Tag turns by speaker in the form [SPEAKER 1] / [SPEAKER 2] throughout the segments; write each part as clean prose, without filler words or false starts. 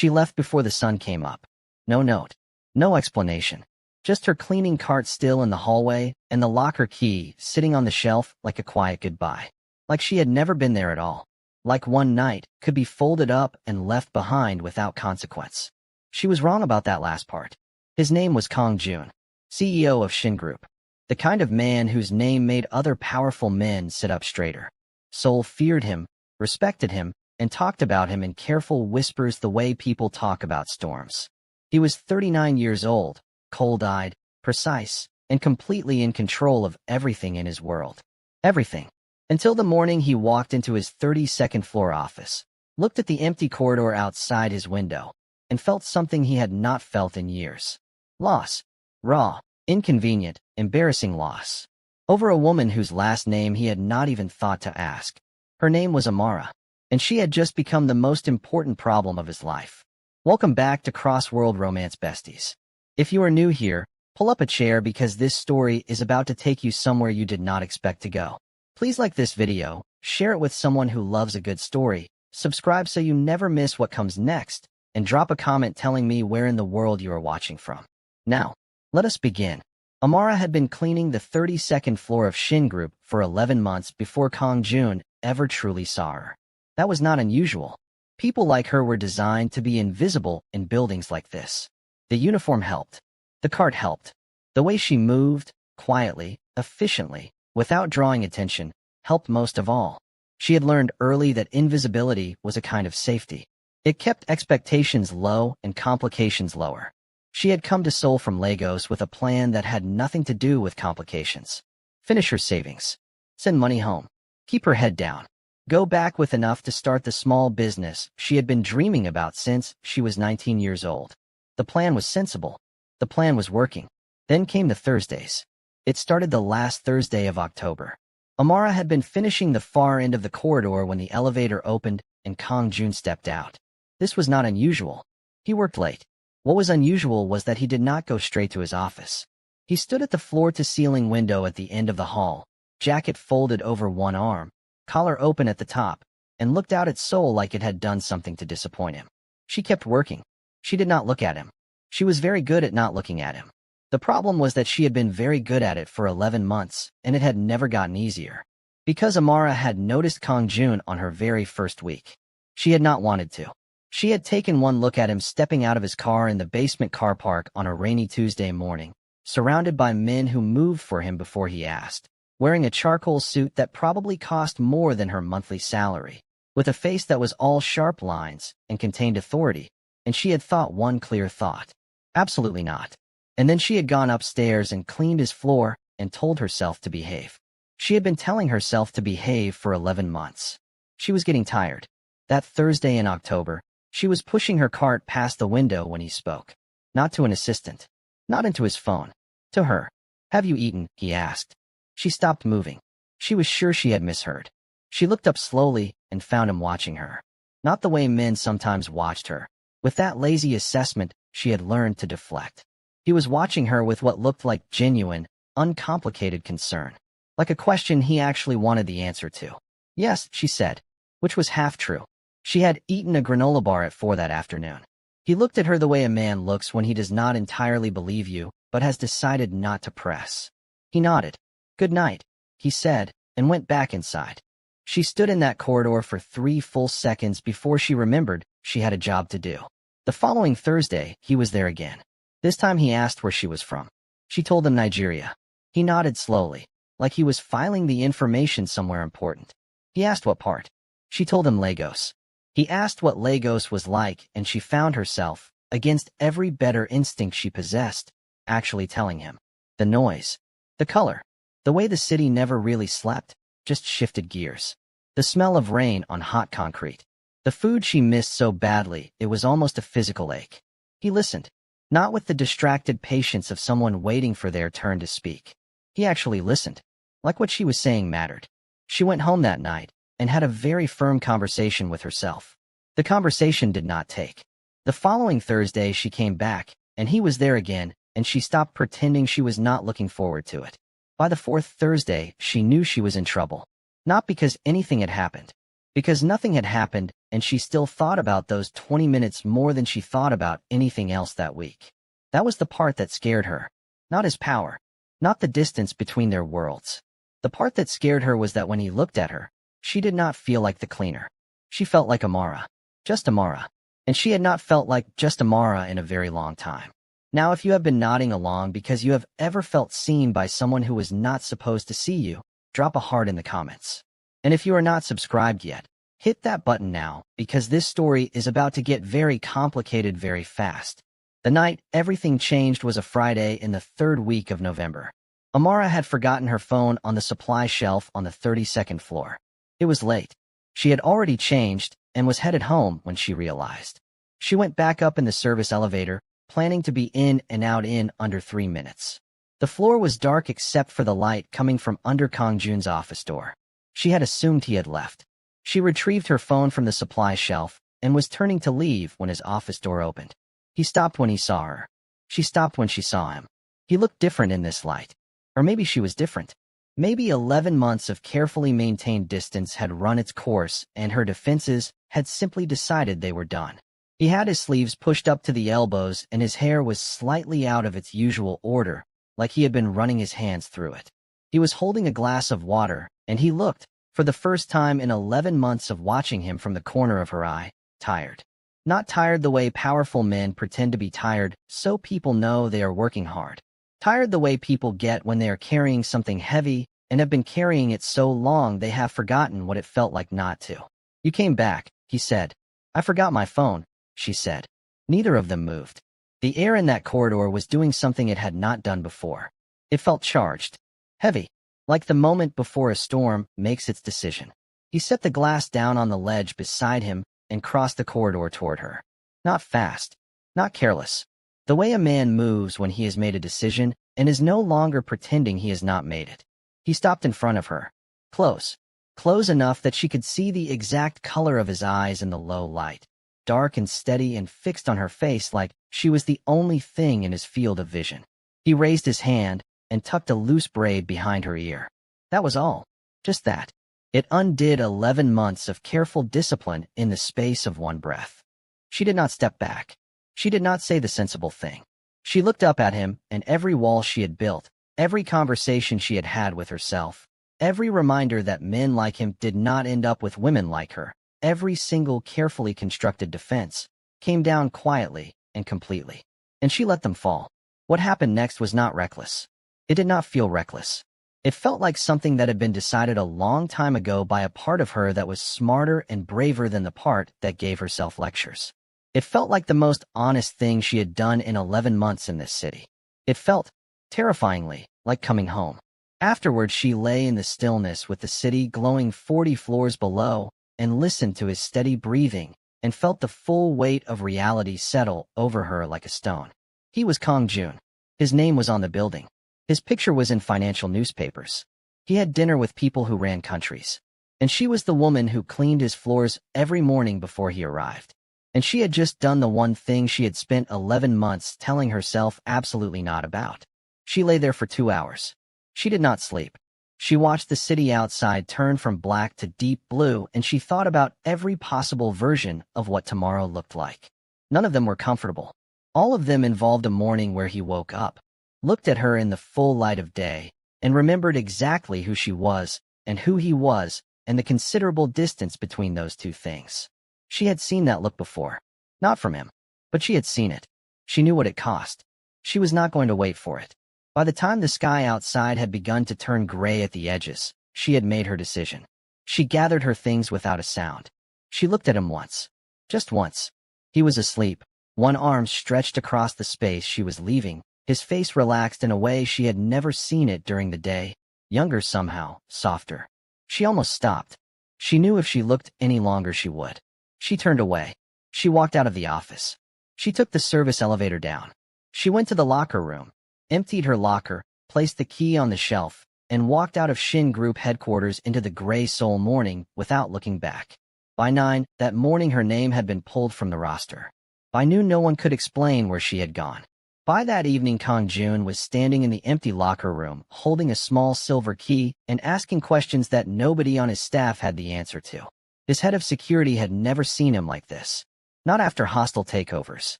[SPEAKER 1] She left before the sun came up. No note. No explanation. Just her cleaning cart still in the hallway and the locker key sitting on the shelf like a quiet goodbye. Like she had never been there at all. Like one night could be folded up and left behind without consequence. She was wrong about that last part. His name was Kang Joon, CEO of Shin Group. The kind of man whose name made other powerful men sit up straighter. Seoul feared him, respected him, and talked about him in careful whispers the way people talk about storms. He was 39 years old, cold-eyed, precise, and completely in control of everything in his world. Everything. Until the morning he walked into his 32nd floor office, looked at the empty corridor outside his window, and felt something he had not felt in years. Loss. Raw, inconvenient, embarrassing loss. Over a woman whose last name he had not even thought to ask. Her name was Amara, and she had just become the most important problem of his life. Welcome back to Cross-World Romance Besties. If you are new here, pull up a chair because this story is about to take you somewhere you did not expect to go. Please like this video, share it with someone who loves a good story, subscribe so you never miss what comes next, and drop a comment telling me where in the world you are watching from. Now, let us begin. Amara had been cleaning the 32nd floor of Shin Group for 11 months before Kang Joon ever truly saw her. That was not unusual. People like her were designed to be invisible in buildings like this. The uniform helped. The cart helped. The way she moved, quietly, efficiently, without drawing attention, helped most of all. She had learned early that invisibility was a kind of safety. It kept expectations low and complications lower. She had come to Seoul from Lagos with a plan that had nothing to do with complications. Finish her savings. Send money home. Keep her head down. Go back with enough to start the small business she had been dreaming about since she was 19 years old. The plan was sensible. The plan was working. Then came the Thursdays. It started the last Thursday of October. Amara had been finishing the far end of the corridor when the elevator opened and Kang Joon stepped out. This was not unusual. He worked late. What was unusual was that he did not go straight to his office. He stood at the floor-to-ceiling window at the end of the hall, jacket folded over one arm, collar open at the top, and looked out at Seoul like it had done something to disappoint him. She kept working. She did not look at him. She was very good at not looking at him. The problem was that she had been very good at it for 11 months, and it had never gotten easier. Because Amara had noticed Kang Joon on her very first week. She had not wanted to. She had taken one look at him stepping out of his car in the basement car park on a rainy Tuesday morning, surrounded by men who moved for him before he asked, wearing a charcoal suit that probably cost more than her monthly salary, with a face that was all sharp lines and contained authority, and she had thought one clear thought. Absolutely not. And then she had gone upstairs and cleaned his floor and told herself to behave. She had been telling herself to behave for 11 months. She was getting tired. That Thursday in October, she was pushing her cart past the window when he spoke. Not to an assistant. Not into his phone. To her. "Have you eaten?" he asked. She stopped moving. She was sure she had misheard. She looked up slowly and found him watching her. Not the way men sometimes watched her. With that lazy assessment, she had learned to deflect. He was watching her with what looked like genuine, uncomplicated concern. Like a question he actually wanted the answer to. "Yes," she said, which was half true. She had eaten a granola bar at 4 that afternoon. He looked at her the way a man looks when he does not entirely believe you, but has decided not to press. He nodded. "Good night," he said, and went back inside. She stood in that corridor for 3 full seconds before she remembered she had a job to do. The following Thursday, he was there again. This time he asked where she was from. She told him Nigeria. He nodded slowly, like he was filing the information somewhere important. He asked what part. She told him Lagos. He asked what Lagos was like, and she found herself, against every better instinct she possessed, actually telling him. The noise. The color. The way the city never really slept, just shifted gears. The smell of rain on hot concrete. The food she missed so badly it was almost a physical ache. He listened. Not with the distracted patience of someone waiting for their turn to speak. He actually listened. Like what she was saying mattered. She went home that night and had a very firm conversation with herself. The conversation did not take. The following Thursday she came back, and he was there again, and she stopped pretending she was not looking forward to it. By the 4th Thursday, she knew she was in trouble. Not because anything had happened. Because nothing had happened, and she still thought about those 20 minutes more than she thought about anything else that week. That was the part that scared her. Not his power. Not the distance between their worlds. The part that scared her was that when he looked at her, she did not feel like the cleaner. She felt like Amara. Just Amara. And she had not felt like just Amara in a very long time. Now, if you have been nodding along because you have ever felt seen by someone who was not supposed to see you, drop a heart in the comments. And if you are not subscribed yet, hit that button now, because this story is about to get very complicated very fast. The night everything changed was a Friday in the third week of November. Amara had forgotten her phone on the supply shelf on the 32nd floor. It was late. She had already changed and was headed home when she realized. She went back up in the service elevator, planning to be in and out in under 3 minutes. The floor was dark except for the light coming from under Kang Joon's office door. She had assumed he had left. She retrieved her phone from the supply shelf and was turning to leave when his office door opened. He stopped when he saw her. She stopped when she saw him. He looked different in this light. Or maybe she was different. Maybe 11 months of carefully maintained distance had run its course and her defenses had simply decided they were done. He had his sleeves pushed up to the elbows and his hair was slightly out of its usual order, like he had been running his hands through it. He was holding a glass of water, and he looked, for the first time in 11 months of watching him from the corner of her eye, tired. Not tired the way powerful men pretend to be tired so people know they are working hard. Tired the way people get when they are carrying something heavy and have been carrying it so long they have forgotten what it felt like not to. "You came back," he said. "I forgot my phone," she said. Neither of them moved. The air in that corridor was doing something it had not done before. It felt charged. Heavy. Like the moment before a storm makes its decision. He set the glass down on the ledge beside him and crossed the corridor toward her. Not fast. Not careless. The way a man moves when he has made a decision and is no longer pretending he has not made it. He stopped in front of her. Close. Close enough that she could see the exact color of his eyes in the low light. Dark and steady and fixed on her face like she was the only thing in his field of vision. He raised his hand and tucked a loose braid behind her ear. That was all. Just that. It undid 11 months of careful discipline in the space of one breath. She did not step back. She did not say the sensible thing. She looked up at him, and every wall she had built, every conversation she had had with herself, every reminder that men like him did not end up with women like her, every single carefully constructed defense, came down quietly and completely. And she let them fall. What happened next was not reckless. It did not feel reckless. It felt like something that had been decided a long time ago by a part of her that was smarter and braver than the part that gave herself lectures. It felt like the most honest thing she had done in 11 months in this city. It felt, terrifyingly, like coming home. Afterward, she lay in the stillness with the city glowing 40 floors below and listened to his steady breathing and felt the full weight of reality settle over her like a stone. He was Kang Joon. His name was on the building. His picture was in financial newspapers. He had dinner with people who ran countries. And she was the woman who cleaned his floors every morning before he arrived. And she had just done the one thing she had spent 11 months telling herself absolutely not about. She lay there for 2 hours. She did not sleep. She watched the city outside turn from black to deep blue, and she thought about every possible version of what tomorrow looked like. None of them were comfortable. All of them involved a morning where he woke up, looked at her in the full light of day, and remembered exactly who she was and who he was and the considerable distance between those two things. She had seen that look before. Not from him, but she had seen it. She knew what it cost. She was not going to wait for it. By the time the sky outside had begun to turn gray at the edges, she had made her decision. She gathered her things without a sound. She looked at him once. Just once. He was asleep, one arm stretched across the space she was leaving, his face relaxed in a way she had never seen it during the day, younger somehow, softer. She almost stopped. She knew if she looked any longer she would. She turned away. She walked out of the office. She took the service elevator down. She went to the locker room, emptied her locker, placed the key on the shelf, and walked out of Shin Group headquarters into the gray soul morning without looking back. By 9 that morning her name had been pulled from the roster. By noon no one could explain where she had gone. By that evening Kang Joon was standing in the empty locker room, holding a small silver key and asking questions that nobody on his staff had the answer to. His head of security had never seen him like this. Not after hostile takeovers.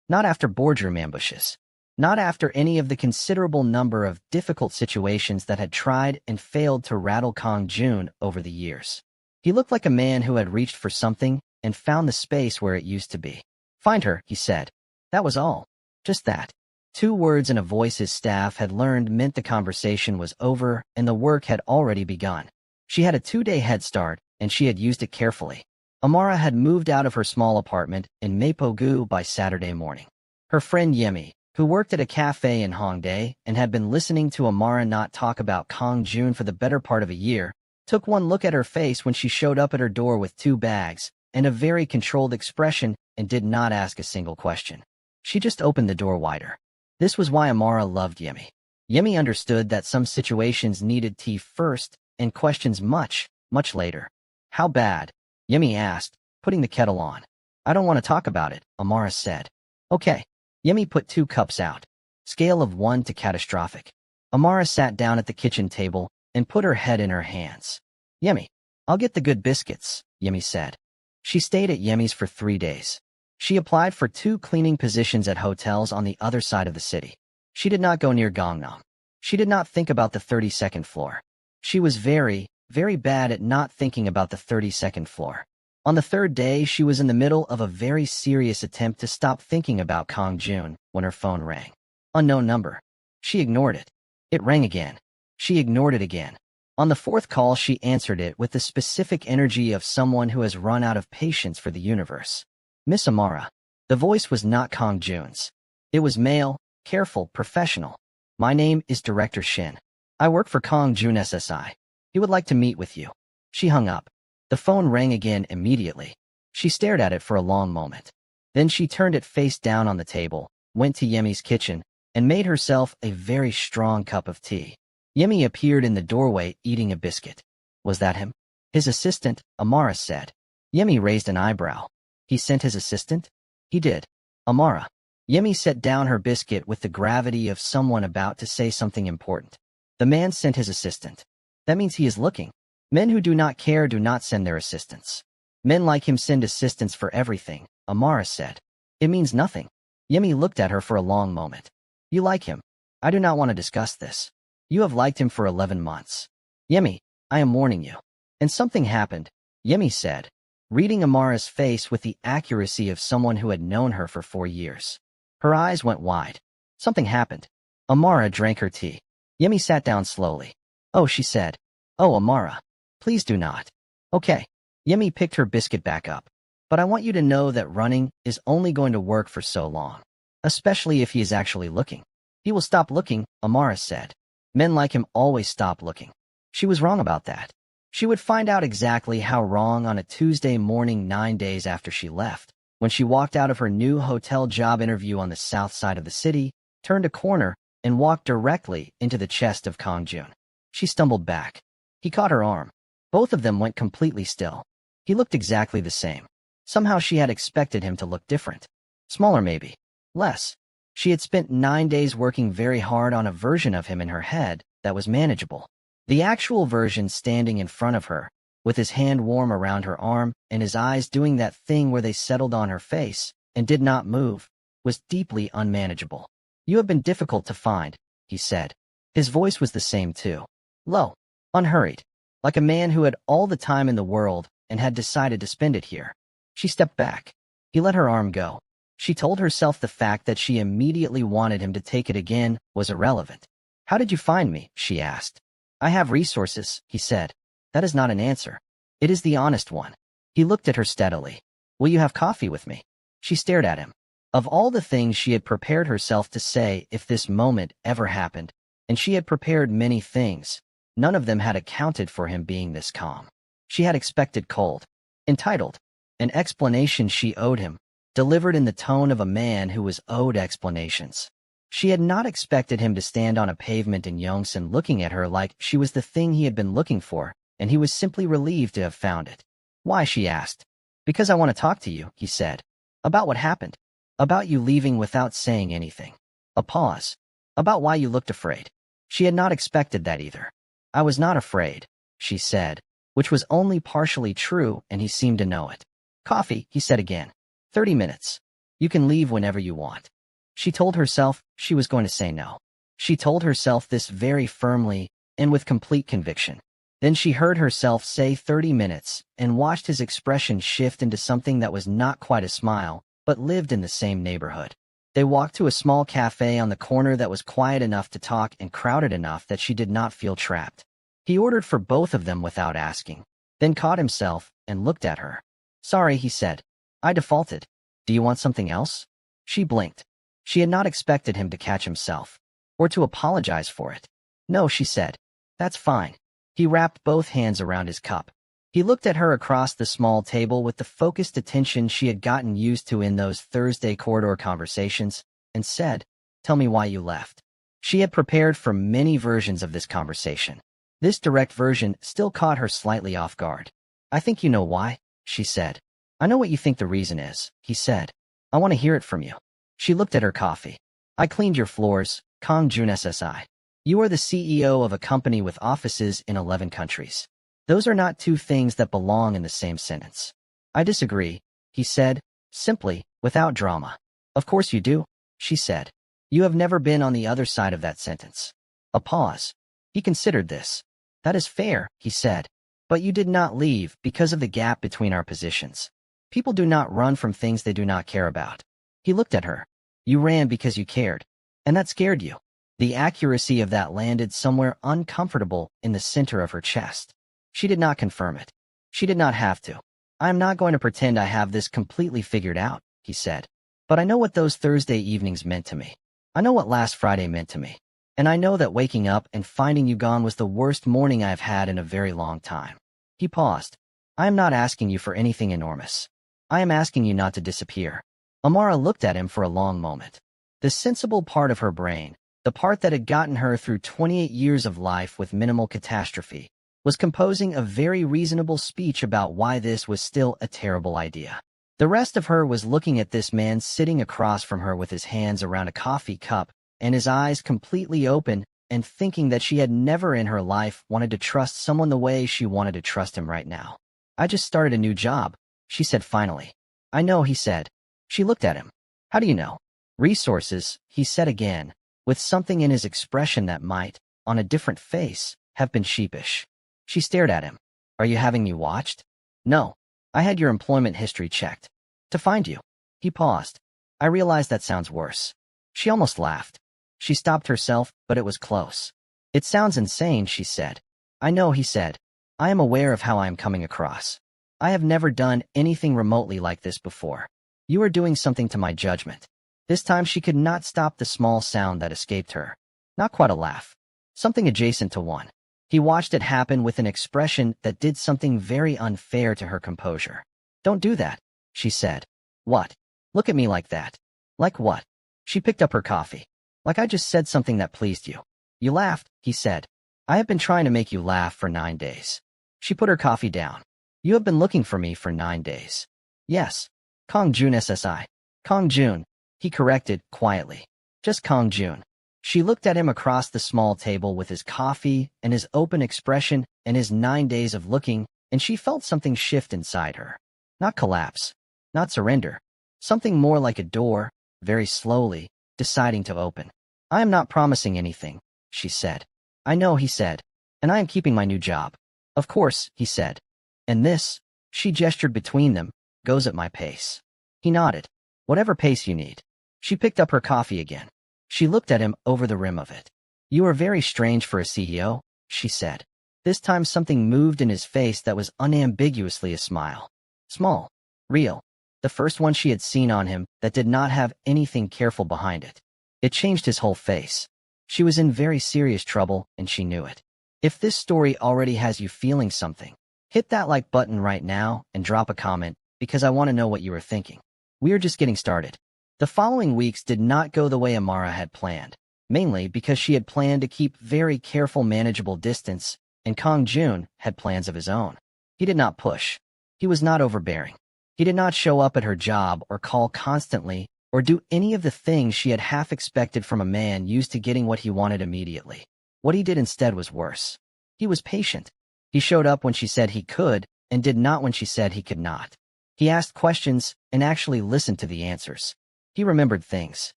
[SPEAKER 1] Not after boardroom ambushes. Not after any of the considerable number of difficult situations that had tried and failed to rattle Kang Joon over the years. He looked like a man who had reached for something and found the space where it used to be. "Find her," he said. That was all. Just that. 2 words and a voice his staff had learned meant the conversation was over and the work had already begun. She had a 2-day head start, and she had used it carefully. Amara had moved out of her small apartment in Mapogu by Saturday morning. Her friend Yemi, who worked at a cafe in Hongdae and had been listening to Amara not talk about Kang Joon for the better part of a year, took one look at her face when she showed up at her door with 2 bags and a very controlled expression and did not ask a single question. She just opened the door wider. This was why Amara loved Yemi. Yemi understood that some situations needed tea first and questions much, much later. "How bad?" Yemi asked, putting the kettle on. "I don't want to talk about it," Amara said. "Okay." Yemi put 2 cups out. Scale of 1 to catastrophic. Amara sat down at the kitchen table and put her head in her hands. "Yemi, I'll get the good biscuits," Yemi said. She stayed at Yemi's for 3 days. She applied for 2 cleaning positions at hotels on the other side of the city. She did not go near Gangnam. She did not think about the 32nd floor. She was very, very bad at not thinking about the 32nd floor. On the 3rd day, she was in the middle of a very serious attempt to stop thinking about Kang Joon when her phone rang. Unknown number. She ignored it. It rang again. She ignored it again. On the 4th call, she answered it with the specific energy of someone who has run out of patience for the universe. "Miss Amara." The voice was not Kang Joon's. It was male, careful, professional. "My name is Director Shin. I work for Kang Joon SSI. He would like to meet with you." She hung up. The phone rang again immediately. She stared at it for a long moment. Then she turned it face down on the table, went to Yemi's kitchen, and made herself a very strong cup of tea. Yemi appeared in the doorway eating a biscuit. Was that him? "His assistant," Amara said. Yemi raised an eyebrow. "He sent his assistant?" "He did." "Amara." Yemi set down her biscuit with the gravity of someone about to say something important. "The man sent his assistant. That means he is looking. Men who do not care do not send their assistants. Men like him send assistants for everything," Amara said. "It means nothing." Yemi looked at her for a long moment. "You like him. I do not want to discuss this. You have liked him for 11 months. Yemi, I am warning you." "And something happened," Yemi said, reading Amara's face with the accuracy of someone who had known her for 4 years. Her eyes went wide. "Something happened." Amara drank her tea. Yemi sat down slowly. "Oh," she said. "Oh, Amara. Please do not." "Okay." Yemi picked her biscuit back up. "But I want you to know that running is only going to work for so long. Especially if he is actually looking." "He will stop looking," Amara said. "Men like him always stop looking." She was wrong about that. She would find out exactly how wrong on a Tuesday morning 9 days after she left, when she walked out of her new hotel job interview on the south side of the city, turned a corner, and walked directly into the chest of Kang Joon. She stumbled back. He caught her arm. Both of them went completely still. He looked exactly the same. Somehow she had expected him to look different. Smaller maybe. Less. She had spent 9 days working very hard on a version of him in her head that was manageable. The actual version standing in front of her, with his hand warm around her arm and his eyes doing that thing where they settled on her face and did not move, was deeply unmanageable. "You have been difficult to find," he said. His voice was the same too. Low. Unhurried. Like a man who had all the time in the world and had decided to spend it here. She stepped back. He let her arm go. She told herself the fact that she immediately wanted him to take it again was irrelevant. "How did you find me?" she asked. "I have resources," he said. "That is not an answer. It is the honest one." He looked at her steadily. "Will you have coffee with me?" She stared at him. Of all the things she had prepared herself to say if this moment ever happened, and she had prepared many things, none of them had accounted for him being this calm. She had expected cold, entitled, an explanation she owed him, delivered in the tone of a man who was owed explanations. She had not expected him to stand on a pavement in Yongsan looking at her like she was the thing he had been looking for, and he was simply relieved to have found it. "Why?" she asked. "Because I want to talk to you," he said. "About what happened. About you leaving without saying anything." A pause. "About why you looked afraid." She had not expected that either. "I was not afraid," she said. which was only partially true, and he seemed to know it. Coffee, he said again. 30 minutes. You can leave whenever you want. She told herself she was going to say no. She told herself this very firmly and with complete conviction. Then she heard herself say 30 minutes and watched his expression shift into something that was not quite a smile, but lived in the same neighborhood. They walked to a small cafe on the corner that was quiet enough to talk and crowded enough that she did not feel trapped. He ordered for both of them without asking, then caught himself and looked at her. Sorry, he said. I defaulted. Do you want something else? She blinked. She had not expected him to catch himself, or to apologize for it. No, she said. That's fine. He wrapped both hands around his cup. He looked at her across the small table with the focused attention she had gotten used to in those Thursday corridor conversations, and said, Tell me why you left. She had prepared for many versions of this conversation. This direct version still caught her slightly off guard. I think you know why, she said. I know what you think the reason is, he said. I want to hear it from you. She looked at her coffee. I cleaned your floors, Kang Joon SSI. You are the CEO of a company with offices in 11 countries. Those are not two things that belong in the same sentence. I disagree, he said, simply, without drama. Of course you do, she said. You have never been on the other side of that sentence. A pause. He considered this. That is fair, he said. But you did not leave because of the gap between our positions. People do not run from things they do not care about. He looked at her. You ran because you cared. And that scared you. The accuracy of that landed somewhere uncomfortable in the center of her chest. She did not confirm it. She did not have to. I am not going to pretend I have this completely figured out, he said. But I know what those Thursday evenings meant to me. I know what last Friday meant to me. And I know that waking up and finding you gone was the worst morning I've had in a very long time. He paused. I am not asking you for anything enormous. I am asking you not to disappear. Amara looked at him for a long moment. The sensible part of her brain, the part that had gotten her through 28 years of life with minimal catastrophe, was composing a very reasonable speech about why this was still a terrible idea. The rest of her was looking at this man sitting across from her with his hands around a coffee cup and his eyes completely open, and thinking that she had never in her life wanted to trust someone the way she wanted to trust him right now. I just started a new job, she said finally. I know, he said. She looked at him. How do you know? Resources, he said again, with something in his expression that might, on a different face, have been sheepish. She stared at him. Are you having me watched? No. I had your employment history checked. To find you. He paused. I realize that sounds worse. She almost laughed. She stopped herself, but it was close. It sounds insane, she said. I know, he said. I am aware of how I am coming across. I have never done anything remotely like this before. You are doing something to my judgment. This time she could not stop the small sound that escaped her. Not quite a laugh. Something adjacent to one. He watched it happen with an expression that did something very unfair to her composure. Don't do that, she said. What? Look at me like that. Like what? She picked up her coffee. Like I just said something that pleased you. You laughed, he said. I have been trying to make you laugh for 9 days. She put her coffee down. You have been looking for me for 9 days. Yes. Kang Joon SSI. Kang Joon, he corrected quietly. Just Kang Joon. She looked at him across the small table with his coffee and his open expression and his 9 days of looking, and she felt something shift inside her. Not collapse. Not surrender. Something more like a door, very slowly, deciding to open. I am not promising anything, she said. I know, he said. And I am keeping my new job. Of course, he said. And this, she gestured between them, goes at my pace. He nodded. Whatever pace you need. She picked up her coffee again. She looked at him over the rim of it. You are very strange for a CEO, she said. This time something moved in his face that was unambiguously a smile. Small. Real. The first one she had seen on him that did not have anything careful behind it. It changed his whole face. She was in very serious trouble, and she knew it. If this story already has you feeling something, hit that like button right now and drop a comment, because I want to know what you are thinking. We are just getting started. The following weeks did not go the way Amara had planned, mainly because she had planned to keep very careful manageable distance, and Kang Joon had plans of his own. He did not push. He was not overbearing. He did not show up at her job or call constantly or do any of the things she had half expected from a man used to getting what he wanted immediately. What he did instead was worse. He was patient. He showed up when she said he could and did not when she said he could not. He asked questions and actually listened to the answers. He remembered things.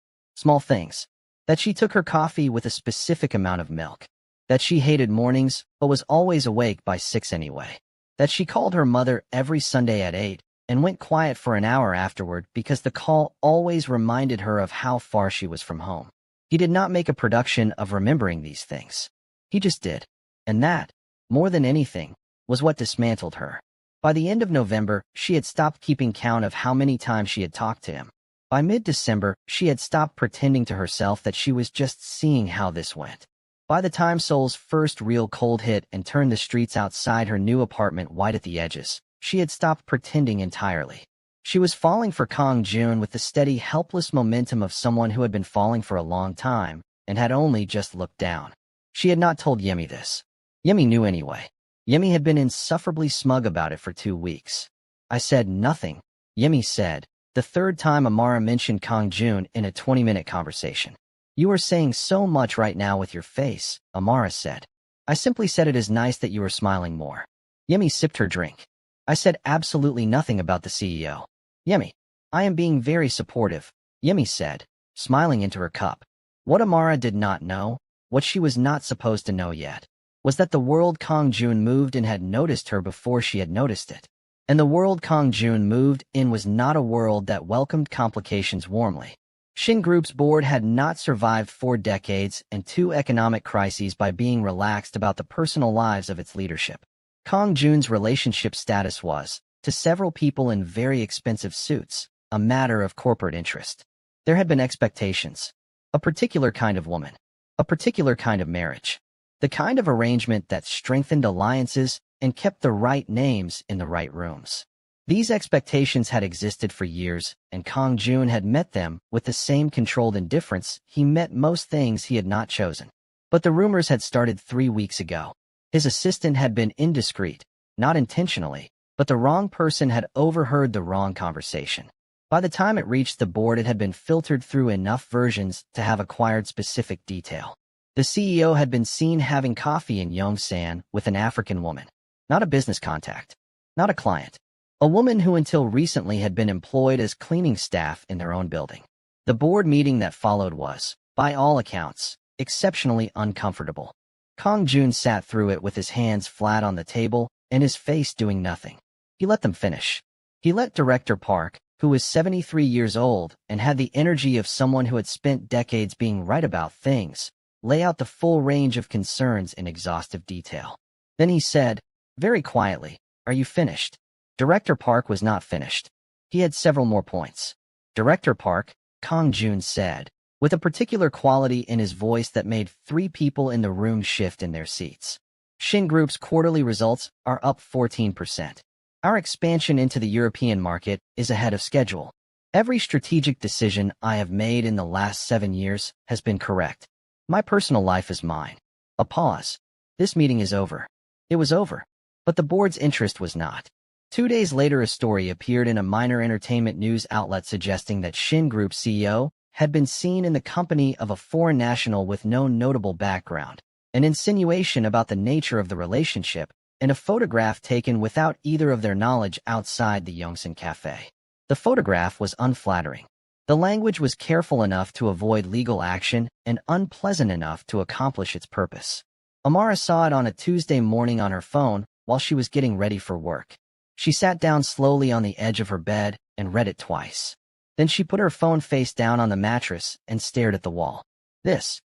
[SPEAKER 1] Small things. That she took her coffee with a specific amount of milk. That she hated mornings but was always awake by 6 anyway. That she called her mother every Sunday at 8 and went quiet for an hour afterward because the call always reminded her of how far she was from home. He did not make a production of remembering these things. He just did. And that, more than anything, was what dismantled her. By the end of November, she had stopped keeping count of how many times she had talked to him. By mid-December, she had stopped pretending to herself that she was just seeing how this went. By the time Seoul's first real cold hit and turned the streets outside her new apartment white at the edges, she had stopped pretending entirely. She was falling for Kang Joon with the steady, helpless momentum of someone who had been falling for a long time and had only just looked down. She had not told Yemi this. Yemi knew anyway. Yemi had been insufferably smug about it for 2 weeks. I said nothing, Yemi said, the third time Amara mentioned Kang Joon in a 20-minute conversation. You are saying so much right now with your face, Amara said. I simply said it is nice that you are smiling more. Yemi sipped her drink. I said absolutely nothing about the CEO. Yemi, I am being very supportive, Yemi said, smiling into her cup. What Amara did not know, what she was not supposed to know yet, was that the world Kang Joon moved in had noticed her before she had noticed it. And the world Kang Joon moved in was not a world that welcomed complications warmly. Shin Group's board had not survived 4 decades and 2 economic crises by being relaxed about the personal lives of its leadership. Kang Joon's relationship status was, to several people in very expensive suits, a matter of corporate interest. There had been expectations. A particular kind of woman. A particular kind of marriage. The kind of arrangement that strengthened alliances and kept the right names in the right rooms. These expectations had existed for years, and Kang Joon had met them with the same controlled indifference he met most things he had not chosen. But the rumors had started 3 weeks ago. His assistant had been indiscreet, not intentionally, but the wrong person had overheard the wrong conversation. By the time it reached the board, it had been filtered through enough versions to have acquired specific detail. The CEO had been seen having coffee in Yongsan with an African woman. Not a business contact. Not a client. A woman who until recently had been employed as cleaning staff in their own building. The board meeting that followed was, by all accounts, exceptionally uncomfortable. Kang Joon sat through it with his hands flat on the table and his face doing nothing. He let them finish. He let Director Park, who was 73 years old and had the energy of someone who had spent decades being right about things, lay out the full range of concerns in exhaustive detail. Then he said, very quietly, "Are you finished?" Director Park was not finished. He had several more points. Director Park, Kang Joon said, with a particular quality in his voice that made 3 people in the room shift in their seats. Shin Group's quarterly results are up 14%. Our expansion into the European market is ahead of schedule. Every strategic decision I have made in the last 7 years has been correct. My personal life is mine. A pause. This meeting is over. It was over. But the board's interest was not. 2 days later, a story appeared in a minor entertainment news outlet suggesting that Shin Group's CEO had been seen in the company of a foreign national with no notable background, an insinuation about the nature of the relationship, and a photograph taken without either of their knowledge outside the Yongsan Cafe. The photograph was unflattering. The language was careful enough to avoid legal action and unpleasant enough to accomplish its purpose. Amara saw it on a Tuesday morning on her phone while she was getting ready for work. She sat down slowly on the edge of her bed and read it twice. Then she put her phone face down on the mattress and stared at the wall. This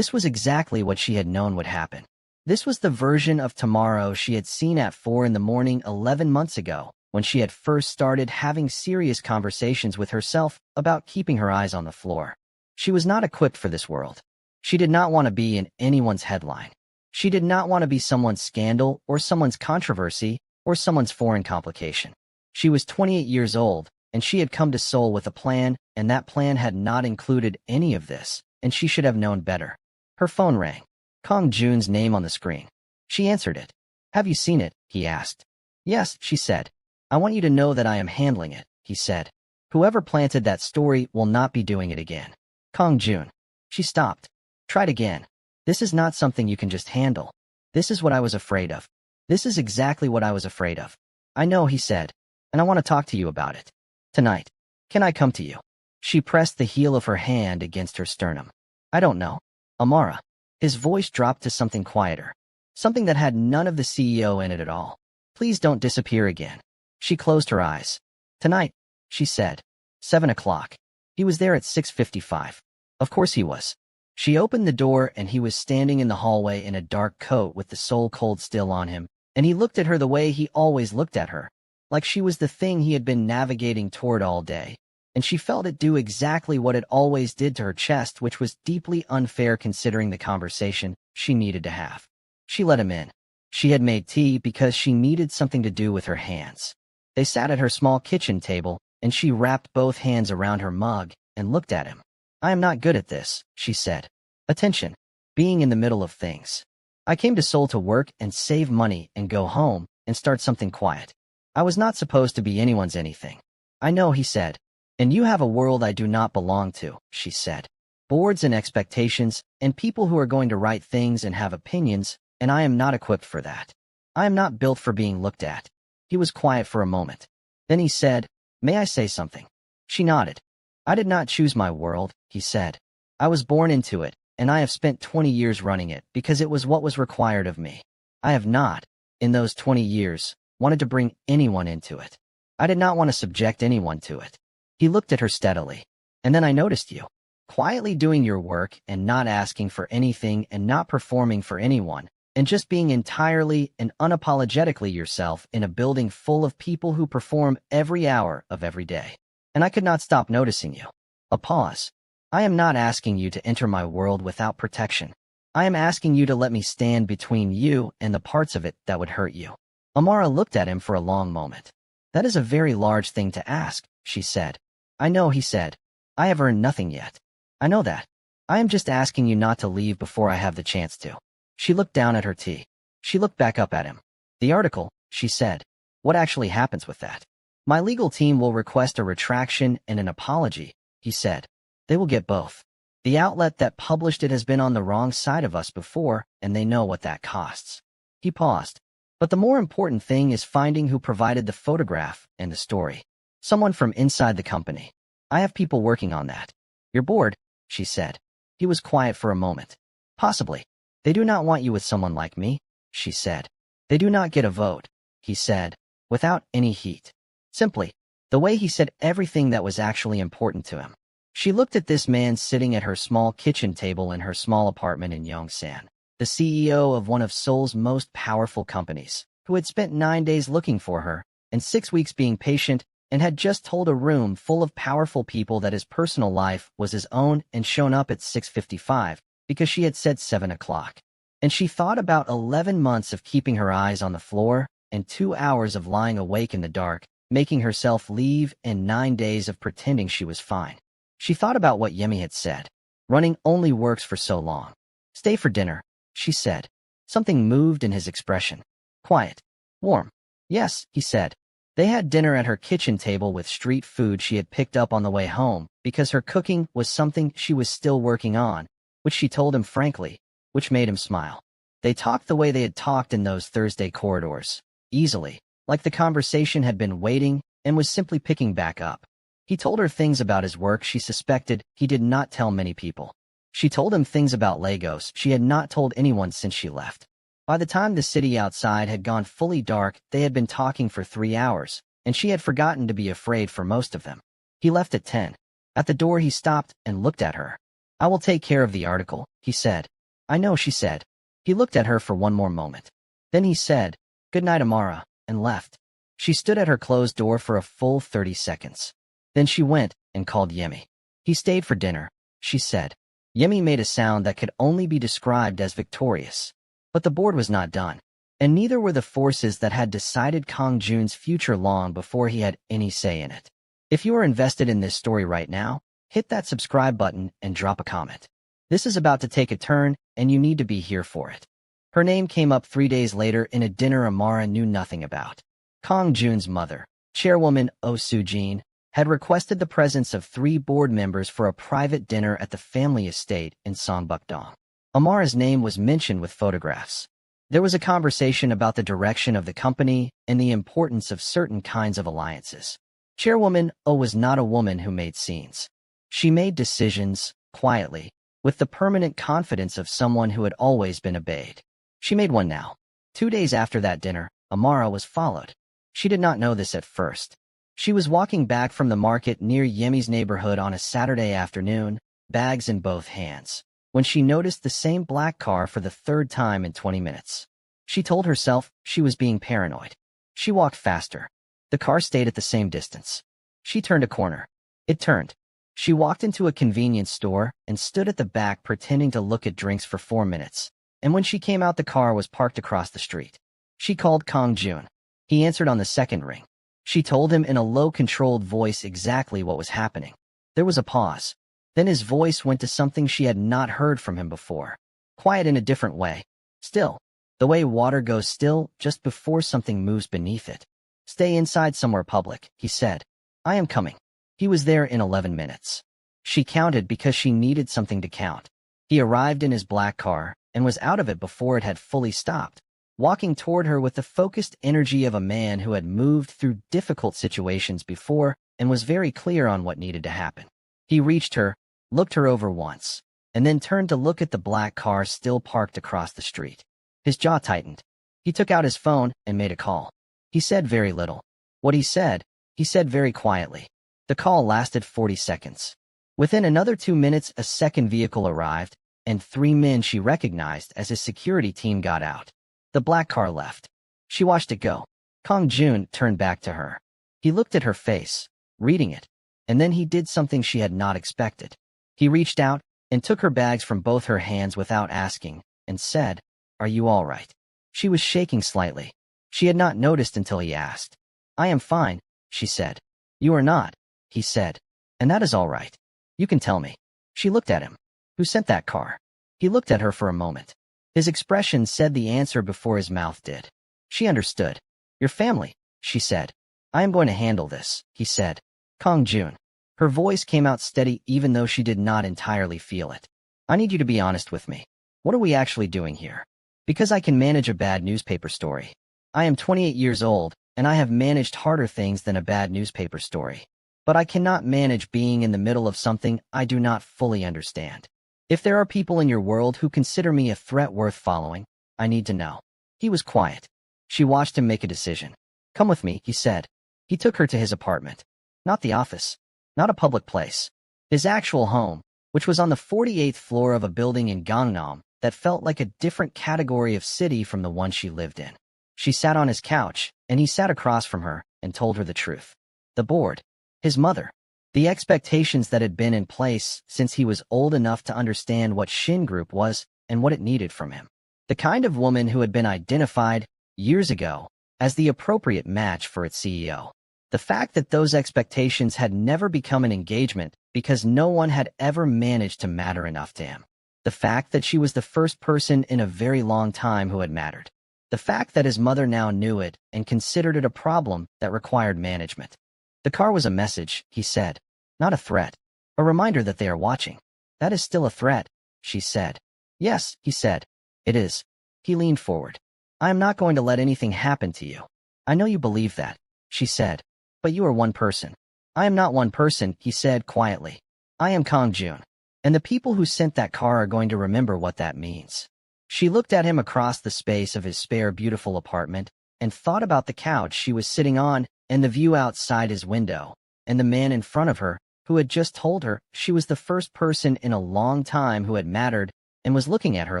[SPEAKER 1] was exactly what she had known would happen. This was the version of tomorrow she had seen at 4 in the morning 11 months ago, when she had first started having serious conversations with herself about keeping her eyes on the floor. She was not equipped for this world. She did not want to be in anyone's headline. She did not want to be someone's scandal or someone's controversy or someone's foreign complication. She was 28 years old, and she had come to Seoul with a plan, and that plan had not included any of this, and she should have known better. Her phone rang. Kang Joon's name on the screen. She answered it. "Have you seen it?" he asked. "Yes," she said. "I want you to know that I am handling it," he said. "Whoever planted that story will not be doing it again." Kang Joon. She stopped. "Tried again. This is not something you can just handle. This is what I was afraid of." This is exactly what I was afraid of. I know, he said, and I want to talk to you about it. Tonight. Can I come to you? She pressed the heel of her hand against her sternum. I don't know. Amara. His voice dropped to something quieter. Something that had none of the CEO in it at all. Please don't disappear again. She closed her eyes. Tonight, she said. 7 o'clock. He was there at 6:55. Of course he was. She opened the door and he was standing in the hallway in a dark coat with the soul cold still on him, and he looked at her the way he always looked at her, like she was the thing he had been navigating toward all day, and she felt it do exactly what it always did to her chest, which was deeply unfair considering the conversation she needed to have. She let him in. She had made tea because she needed something to do with her hands. They sat at her small kitchen table, and she wrapped both hands around her mug and looked at him. I am not good at this, she said. Attention. Being in the middle of things. I came to Seoul to work and save money and go home and start something quiet. I was not supposed to be anyone's anything. I know, he said. And you have a world I do not belong to, she said. Boards and expectations, and people who are going to write things and have opinions, and I am not equipped for that. I am not built for being looked at. He was quiet for a moment. Then he said, May I say something? She nodded. I did not choose my world, he said. I was born into it, and I have spent 20 years running it because it was what was required of me. I have not, in those 20 years, wanted to bring anyone into it. I did not want to subject anyone to it. He looked at her steadily. And then I noticed you, quietly doing your work and not asking for anything and not performing for anyone, and just being entirely and unapologetically yourself in a building full of people who perform every hour of every day. And I could not stop noticing you. A pause. I am not asking you to enter my world without protection. I am asking you to let me stand between you and the parts of it that would hurt you. Amara looked at him for a long moment. That is a very large thing to ask, she said. I know, he said. I have earned nothing yet. I know that. I am just asking you not to leave before I have the chance to. She looked down at her tea. She looked back up at him. The article, she said. What actually happens with that? My legal team will request a retraction and an apology, he said. They will get both. The outlet that published it has been on the wrong side of us before, and they know what that costs. He paused. But the more important thing is finding who provided the photograph and the story. Someone from inside the company. I have people working on that. You're bored, she said. He was quiet for a moment. Possibly. They do not want you with someone like me, she said. They do not get a vote, he said, without any heat. Simply, the way he said everything that was actually important to him. She looked at this man sitting at her small kitchen table in her small apartment in Yongsan, the CEO of one of Seoul's most powerful companies, who had spent 9 days looking for her, and 6 weeks being patient, and had just told a room full of powerful people that his personal life was his own and shown up at 6:55 because she had said 7 o'clock. And she thought about 11 months of keeping her eyes on the floor and 2 hours of lying awake in the dark, making herself leave, and 9 days of pretending she was fine. She thought about what Yemi had said. Running only works for so long. Stay for dinner, she said. Something moved in his expression. Quiet. Warm. Yes, he said. They had dinner at her kitchen table with street food she had picked up on the way home because her cooking was something she was still working on, which she told him frankly, which made him smile. They talked the way they had talked in those Thursday corridors, easily, like the conversation had been waiting and was simply picking back up. He told her things about his work she suspected he did not tell many people. She told him things about Lagos she had not told anyone since she left. By the time the city outside had gone fully dark, they had been talking for 3 hours, and she had forgotten to be afraid for most of them. He left at 10. At the door he stopped and looked at her. I will take care of the article, he said. I know, she said. He looked at her for one more moment. Then he said, Good night, Amara, and left. She stood at her closed door for a full 30 seconds. Then she went and called Yemi. He stayed for dinner, she said. Yemi made a sound that could only be described as victorious. But the board was not done, and neither were the forces that had decided Kang Joon's future long before he had any say in it. If you are invested in this story right now, hit that subscribe button and drop a comment. This is about to take a turn, and you need to be here for it. Her name came up 3 days later in a dinner Amara knew nothing about. Kang Joon's mother, Chairwoman Oh Soo-jin, had requested the presence of 3 board members for a private dinner at the family estate in Songbuk-dong. Amara's name was mentioned with photographs. There was a conversation about the direction of the company and the importance of certain kinds of alliances. Chairwoman O was not a woman who made scenes. She made decisions, quietly, with the permanent confidence of someone who had always been obeyed. She made one now. 2 days after that dinner, Amara was followed. She did not know this at first. She was walking back from the market near Yemi's neighborhood on a Saturday afternoon, bags in both hands, when she noticed the same black car for the third time in 20 minutes. She told herself she was being paranoid. She walked faster. The car stayed at the same distance. She turned a corner. It turned. She walked into a convenience store and stood at the back pretending to look at drinks for 4 minutes. And when she came out, the car was parked across the street. She called Kang Joon. He answered on the second ring. She told him in a low, controlled voice exactly what was happening. There was a pause. Then his voice went to something she had not heard from him before. Quiet in a different way. Still. The way water goes still just before something moves beneath it. Stay inside somewhere public, he said. I am coming. He was there in 11 minutes. She counted because she needed something to count. He arrived in his black car and was out of it before it had fully stopped, walking toward her with the focused energy of a man who had moved through difficult situations before and was very clear on what needed to happen. He reached her, looked her over once, and then turned to look at the black car still parked across the street. His jaw tightened. He took out his phone and made a call. He said very little. What he said very quietly. The call lasted 40 seconds. Within another 2 minutes, a second vehicle arrived, and 3 men she recognized as his security team got out. The black car left. She watched it go. Kang Joon turned back to her. He looked at her face, reading it, and then he did something she had not expected. He reached out and took her bags from both her hands without asking, and said, "Are you all right?" She was shaking slightly. She had not noticed until he asked. "I am fine," she said. "You are not," he said. "And that is all right. You can tell me." She looked at him. "Who sent that car?" He looked at her for a moment. His expression said the answer before his mouth did. She understood. "Your family," she said. "I am going to handle this," he said. Kang Joon. Her voice came out steady even though she did not entirely feel it. "I need you to be honest with me. What are we actually doing here? Because I can manage a bad newspaper story. I am 28 years old, and I have managed harder things than a bad newspaper story. But I cannot manage being in the middle of something I do not fully understand. If there are people in your world who consider me a threat worth following, I need to know." He was quiet. She watched him make a decision. "Come with me," he said. He took her to his apartment. Not the office. Not a public place. His actual home, which was on the 48th floor of a building in Gangnam that felt like a different category of city from the one she lived in. She sat on his couch, and he sat across from her and told her the truth. The board. His mother. The expectations that had been in place since he was old enough to understand what Shin Group was and what it needed from him. The kind of woman who had been identified, years ago, as the appropriate match for its CEO. The fact that those expectations had never become an engagement because no one had ever managed to matter enough to him. The fact that she was the first person in a very long time who had mattered. The fact that his mother now knew it and considered it a problem that required management. The car was a message, he said. Not a threat. A reminder that they are watching. That is still a threat, she said. Yes, he said. It is. He leaned forward. I am not going to let anything happen to you. I know you believe that, she said. But you are one person. I am not one person, he said quietly. I am Kang Joon. And the people who sent that car are going to remember what that means. She looked at him across the space of his spare, beautiful apartment and thought about the couch she was sitting on and the view outside his window and the man in front of her who had just told her she was the first person in a long time who had mattered and was looking at her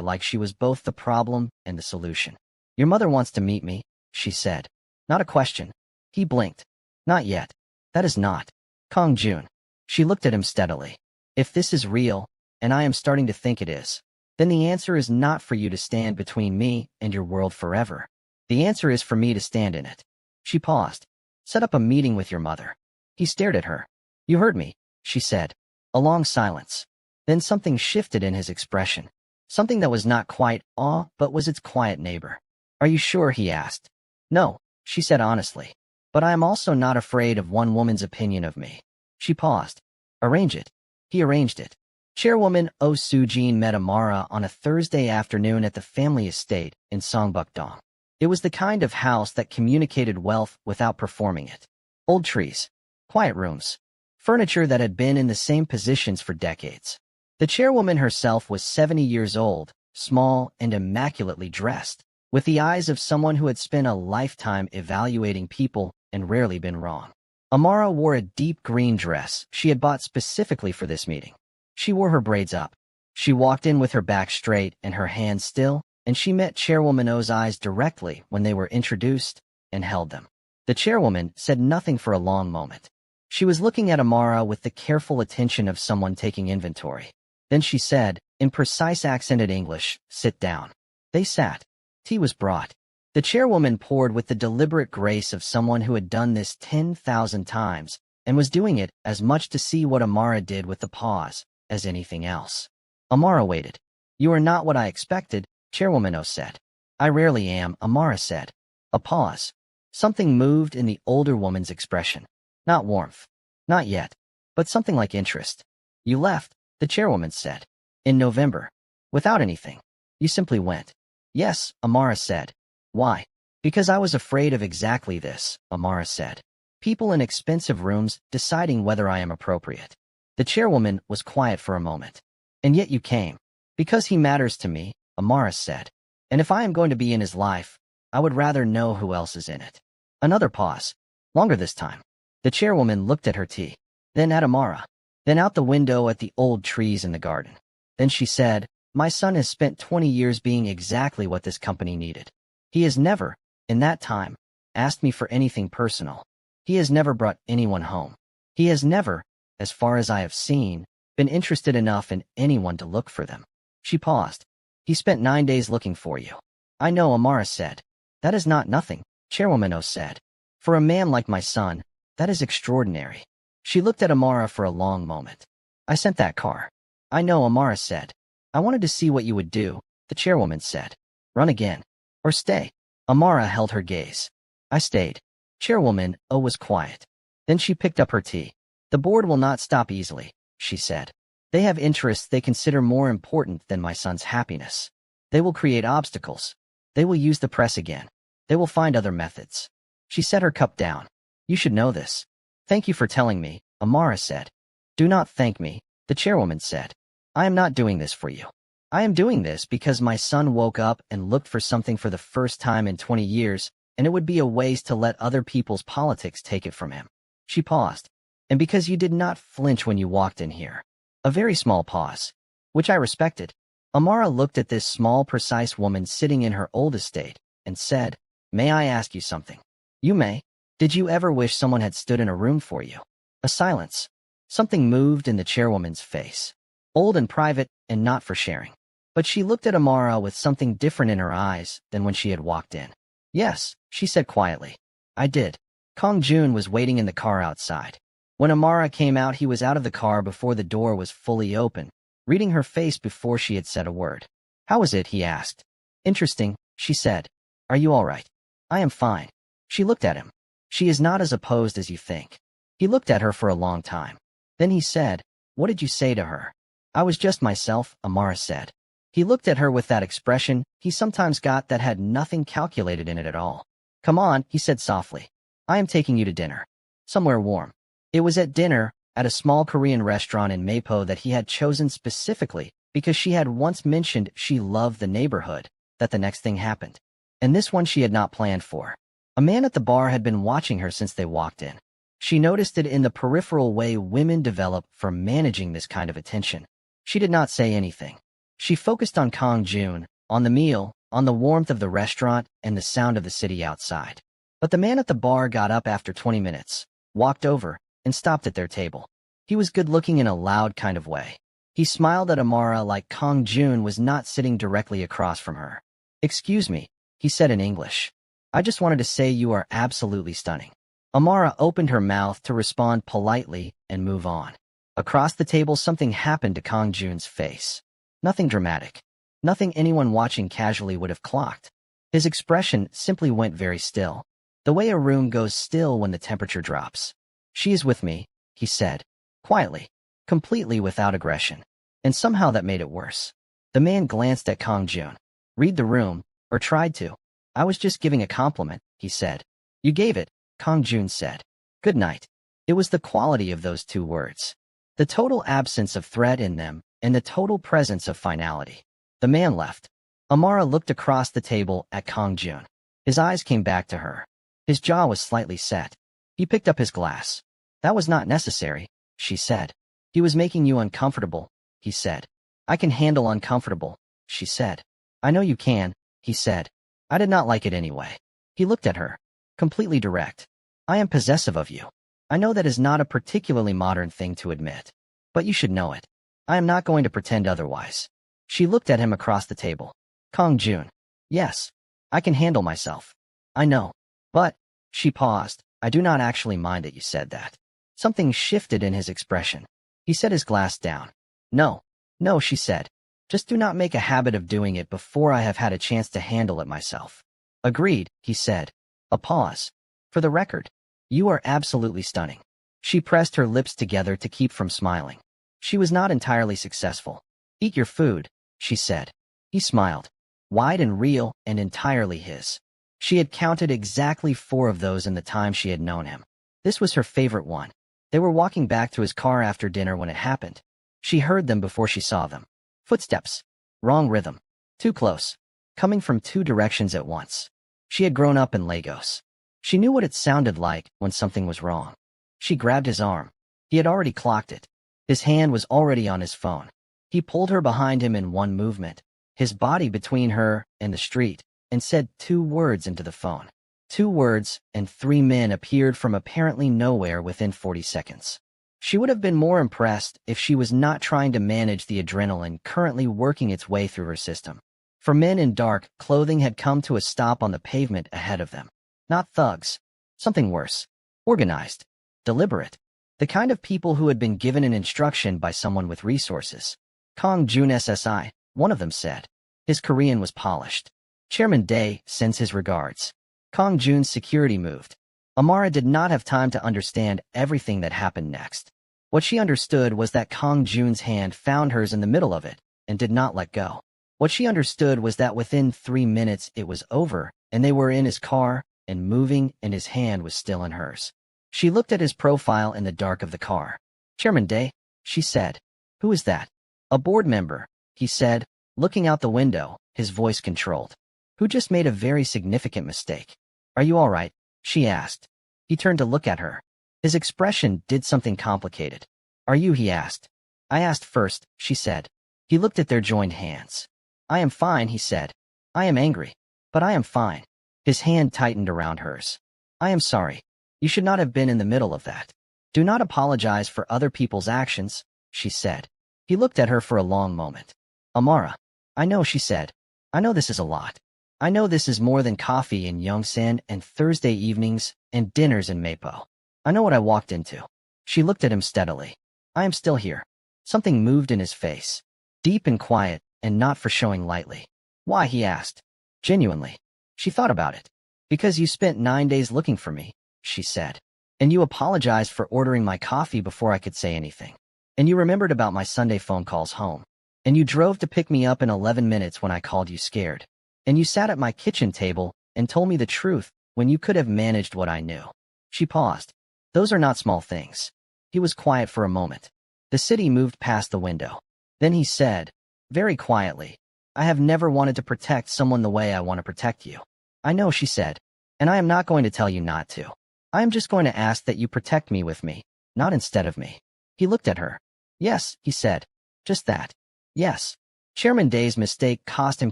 [SPEAKER 1] like she was both the problem and the solution. Your mother wants to meet me, she said. Not a question. He blinked. Not yet. That is not. Kang Joon. She looked at him steadily. If this is real, and I am starting to think it is, then the answer is not for you to stand between me and your world forever. The answer is for me to stand in it. She paused. Set up a meeting with your mother. He stared at her. You heard me, she said. A long silence. Then something shifted in his expression. Something that was not quite awe, but was its quiet neighbor. Are you sure, he asked. No, she said honestly. But I am also not afraid of one woman's opinion of me. She paused. Arrange it. He arranged it. Chairwoman Oh Soo-jin met Amara on a Thursday afternoon at the family estate in Songbuk-dong. It was the kind of house that communicated wealth without performing it. Old trees, quiet rooms, furniture that had been in the same positions for decades. The chairwoman herself was 70 years old, small and immaculately dressed, with the eyes of someone who had spent a lifetime evaluating people and rarely been wrong. Amara wore a deep green dress she had bought specifically for this meeting. She wore her braids up. She walked in with her back straight and her hands still, and she met Chairwoman O's eyes directly when they were introduced and held them. The chairwoman said nothing for a long moment. She was looking at Amara with the careful attention of someone taking inventory. Then she said, in precise accented English, "Sit down." They sat. Tea was brought. The chairwoman poured with the deliberate grace of someone who had done this 10,000 times and was doing it as much to see what Amara did with the pause as anything else. Amara waited. "You are not what I expected," Chairwoman O said. "I rarely am," Amara said. A pause. Something moved in the older woman's expression. Not warmth. Not yet. But something like interest. "You left," the chairwoman said. "In November. Without anything. You simply went." "Yes," Amara said. "Why?" "Because I was afraid of exactly this," Amara said. "People in expensive rooms deciding whether I am appropriate." The chairwoman was quiet for a moment. "And yet you came." "Because he matters to me," Amara said. "And if I am going to be in his life, I would rather know who else is in it." Another pause. Longer this time. The chairwoman looked at her tea. Then at Amara. Then out the window at the old trees in the garden. Then she said, "My son has spent 20 years being exactly what this company needed. He has never, in that time, asked me for anything personal. He has never brought anyone home. He has never, as far as I have seen, been interested enough in anyone to look for them." She paused. "He spent 9 days looking for you." "I know," Amara said. "That is not nothing," Chairwoman O said. "For a man like my son, that is extraordinary." She looked at Amara for a long moment. "I sent that car." "I know," Amara said. "I wanted to see what you would do," the chairwoman said. "Run again. Or stay." Amara held her gaze. "I stayed." Chairwoman O was quiet. Then she picked up her tea. "The board will not stop easily," she said. "They have interests they consider more important than my son's happiness. They will create obstacles. They will use the press again. They will find other methods." She set her cup down. "You should know this." "Thank you for telling me," Amara said. "Do not thank me," the chairwoman said. "I am not doing this for you. I am doing this because my son woke up and looked for something for the first time in 20 years, and it would be a waste to let other people's politics take it from him." She paused. "And because you did not flinch when you walked in here." A very small pause, which I respected. Amara looked at this small, precise woman sitting in her old estate and said, "May I ask you something?" "You may." "Did you ever wish someone had stood in a room for you?" A silence. Something moved in the chairwoman's face. Old and private and not for sharing. But she looked at Amara with something different in her eyes than when she had walked in. "Yes," she said quietly. "I did." Kang Joon was waiting in the car outside. When Amara came out, he was out of the car before the door was fully open, reading her face before she had said a word. "How is it?" he asked. "Interesting," she said. "Are you all right?" "I am fine." She looked at him. "She is not as opposed as you think." He looked at her for a long time. Then he said, "What did you say to her?" "I was just myself," Amara said. He looked at her with that expression he sometimes got that had nothing calculated in it at all. "Come on," he said softly. "I am taking you to dinner. Somewhere warm." It was at dinner, at a small Korean restaurant in Mapo that he had chosen specifically because she had once mentioned she loved the neighborhood, that the next thing happened. And this one she had not planned for. A man at the bar had been watching her since they walked in. She noticed it in the peripheral way women develop for managing this kind of attention. She did not say anything. She focused on Kang Joon, on the meal, on the warmth of the restaurant, and the sound of the city outside. But the man at the bar got up after 20 minutes, walked over, and stopped at their table. He was good-looking in a loud kind of way. He smiled at Amara like Kang Joon was not sitting directly across from her. "Excuse me," he said in English. "I just wanted to say you are absolutely stunning." Amara opened her mouth to respond politely and move on. Across the table something happened to Kang Joon's face. Nothing dramatic. Nothing anyone watching casually would have clocked. His expression simply went very still. The way a room goes still when the temperature drops. "She is with me," he said, quietly, completely without aggression. and somehow that made it worse. The man glanced at Kang Joon. Read the room, or tried to. I was just giving a compliment, he said. You gave it, Kang Joon said. Good night. It was the quality of those two words. The total absence of threat in them, and the total presence of finality. The man left. Amara looked across the table at Kang Joon. His eyes came back to her. His jaw was slightly set. He picked up his glass. That was not necessary, she said. He was making you uncomfortable, he said. I can handle uncomfortable, she said. I know you can, he said. I did not like it anyway. He looked at her. Completely direct. I am possessive of you. I know that is not a particularly modern thing to admit. But you should know it. I am not going to pretend otherwise. She looked at him across the table. Kang Joon. Yes. I can handle myself. I know. But, she paused, I do not actually mind that you said that. Something shifted in his expression. He set his glass down. No. No, she said. Just do not make a habit of doing it before I have had a chance to handle it myself. Agreed, he said. A pause. For the record, you are absolutely stunning. She pressed her lips together to keep from smiling. She was not entirely successful. Eat your food, she said. He smiled. Wide and real and entirely his. She had counted exactly 4 of those in the time she had known him. This was her favorite one. They were walking back to his car after dinner when it happened. She heard them before she saw them. Footsteps. Wrong rhythm. Too close. Coming from 2 directions at once. She had grown up in Lagos. She knew what it sounded like when something was wrong. She grabbed his arm. He had already clocked it. His hand was already on his phone. He pulled her behind him in one movement, his body between her and the street, and said 2 words into the phone. 2 words, and 3 men appeared from apparently nowhere within 40 seconds. She would have been more impressed if she was not trying to manage the adrenaline currently working its way through her system. For men in dark clothing had come to a stop on the pavement ahead of them. Not thugs. Something worse. Organized. Deliberate. The kind of people who had been given an instruction by someone with resources. Kang Joon SSI, one of them said. His Korean was polished. Chairman Dae sends his regards. Kang Joon's security moved. Amara did not have time to understand everything that happened next. What she understood was that Kang Joon's hand found hers in the middle of it, and did not let go. What she understood was that within 3 minutes it was over, and they were in his car, and moving, and his hand was still in hers. She looked at his profile in the dark of the car. Chairman Dae, she said. Who is that? A board member, he said, looking out the window, his voice controlled. Who just made a very significant mistake. Are you all right? She asked. He turned to look at her. His expression did something complicated. Are you? He asked. I asked first, she said. He looked at their joined hands. I am fine, he said. I am angry. But I am fine. His hand tightened around hers. I am sorry. You should not have been in the middle of that. Do not apologize for other people's actions, she said. He looked at her for a long moment. Amara. I know, she said. I know this is a lot. I know this is more than coffee in Yongsan and Thursday evenings and dinners in Mapo. I know what I walked into. She looked at him steadily. I am still here. Something moved in his face. Deep and quiet, and not for showing lightly. Why? He asked. Genuinely. She thought about it. Because you spent 9 days looking for me, she said. And you apologized for ordering my coffee before I could say anything. And you remembered about my Sunday phone calls home. And you drove to pick me up in 11 minutes when I called you scared. And you sat at my kitchen table and told me the truth when you could have managed what I knew. She paused. Those are not small things. He was quiet for a moment. The city moved past the window. Then he said, very quietly, I have never wanted to protect someone the way I want to protect you. I know, she said. And I am not going to tell you not to. I am just going to ask that you protect me with me, not instead of me. He looked at her. Yes, he said. Just that. Yes. Chairman Dae's mistake cost him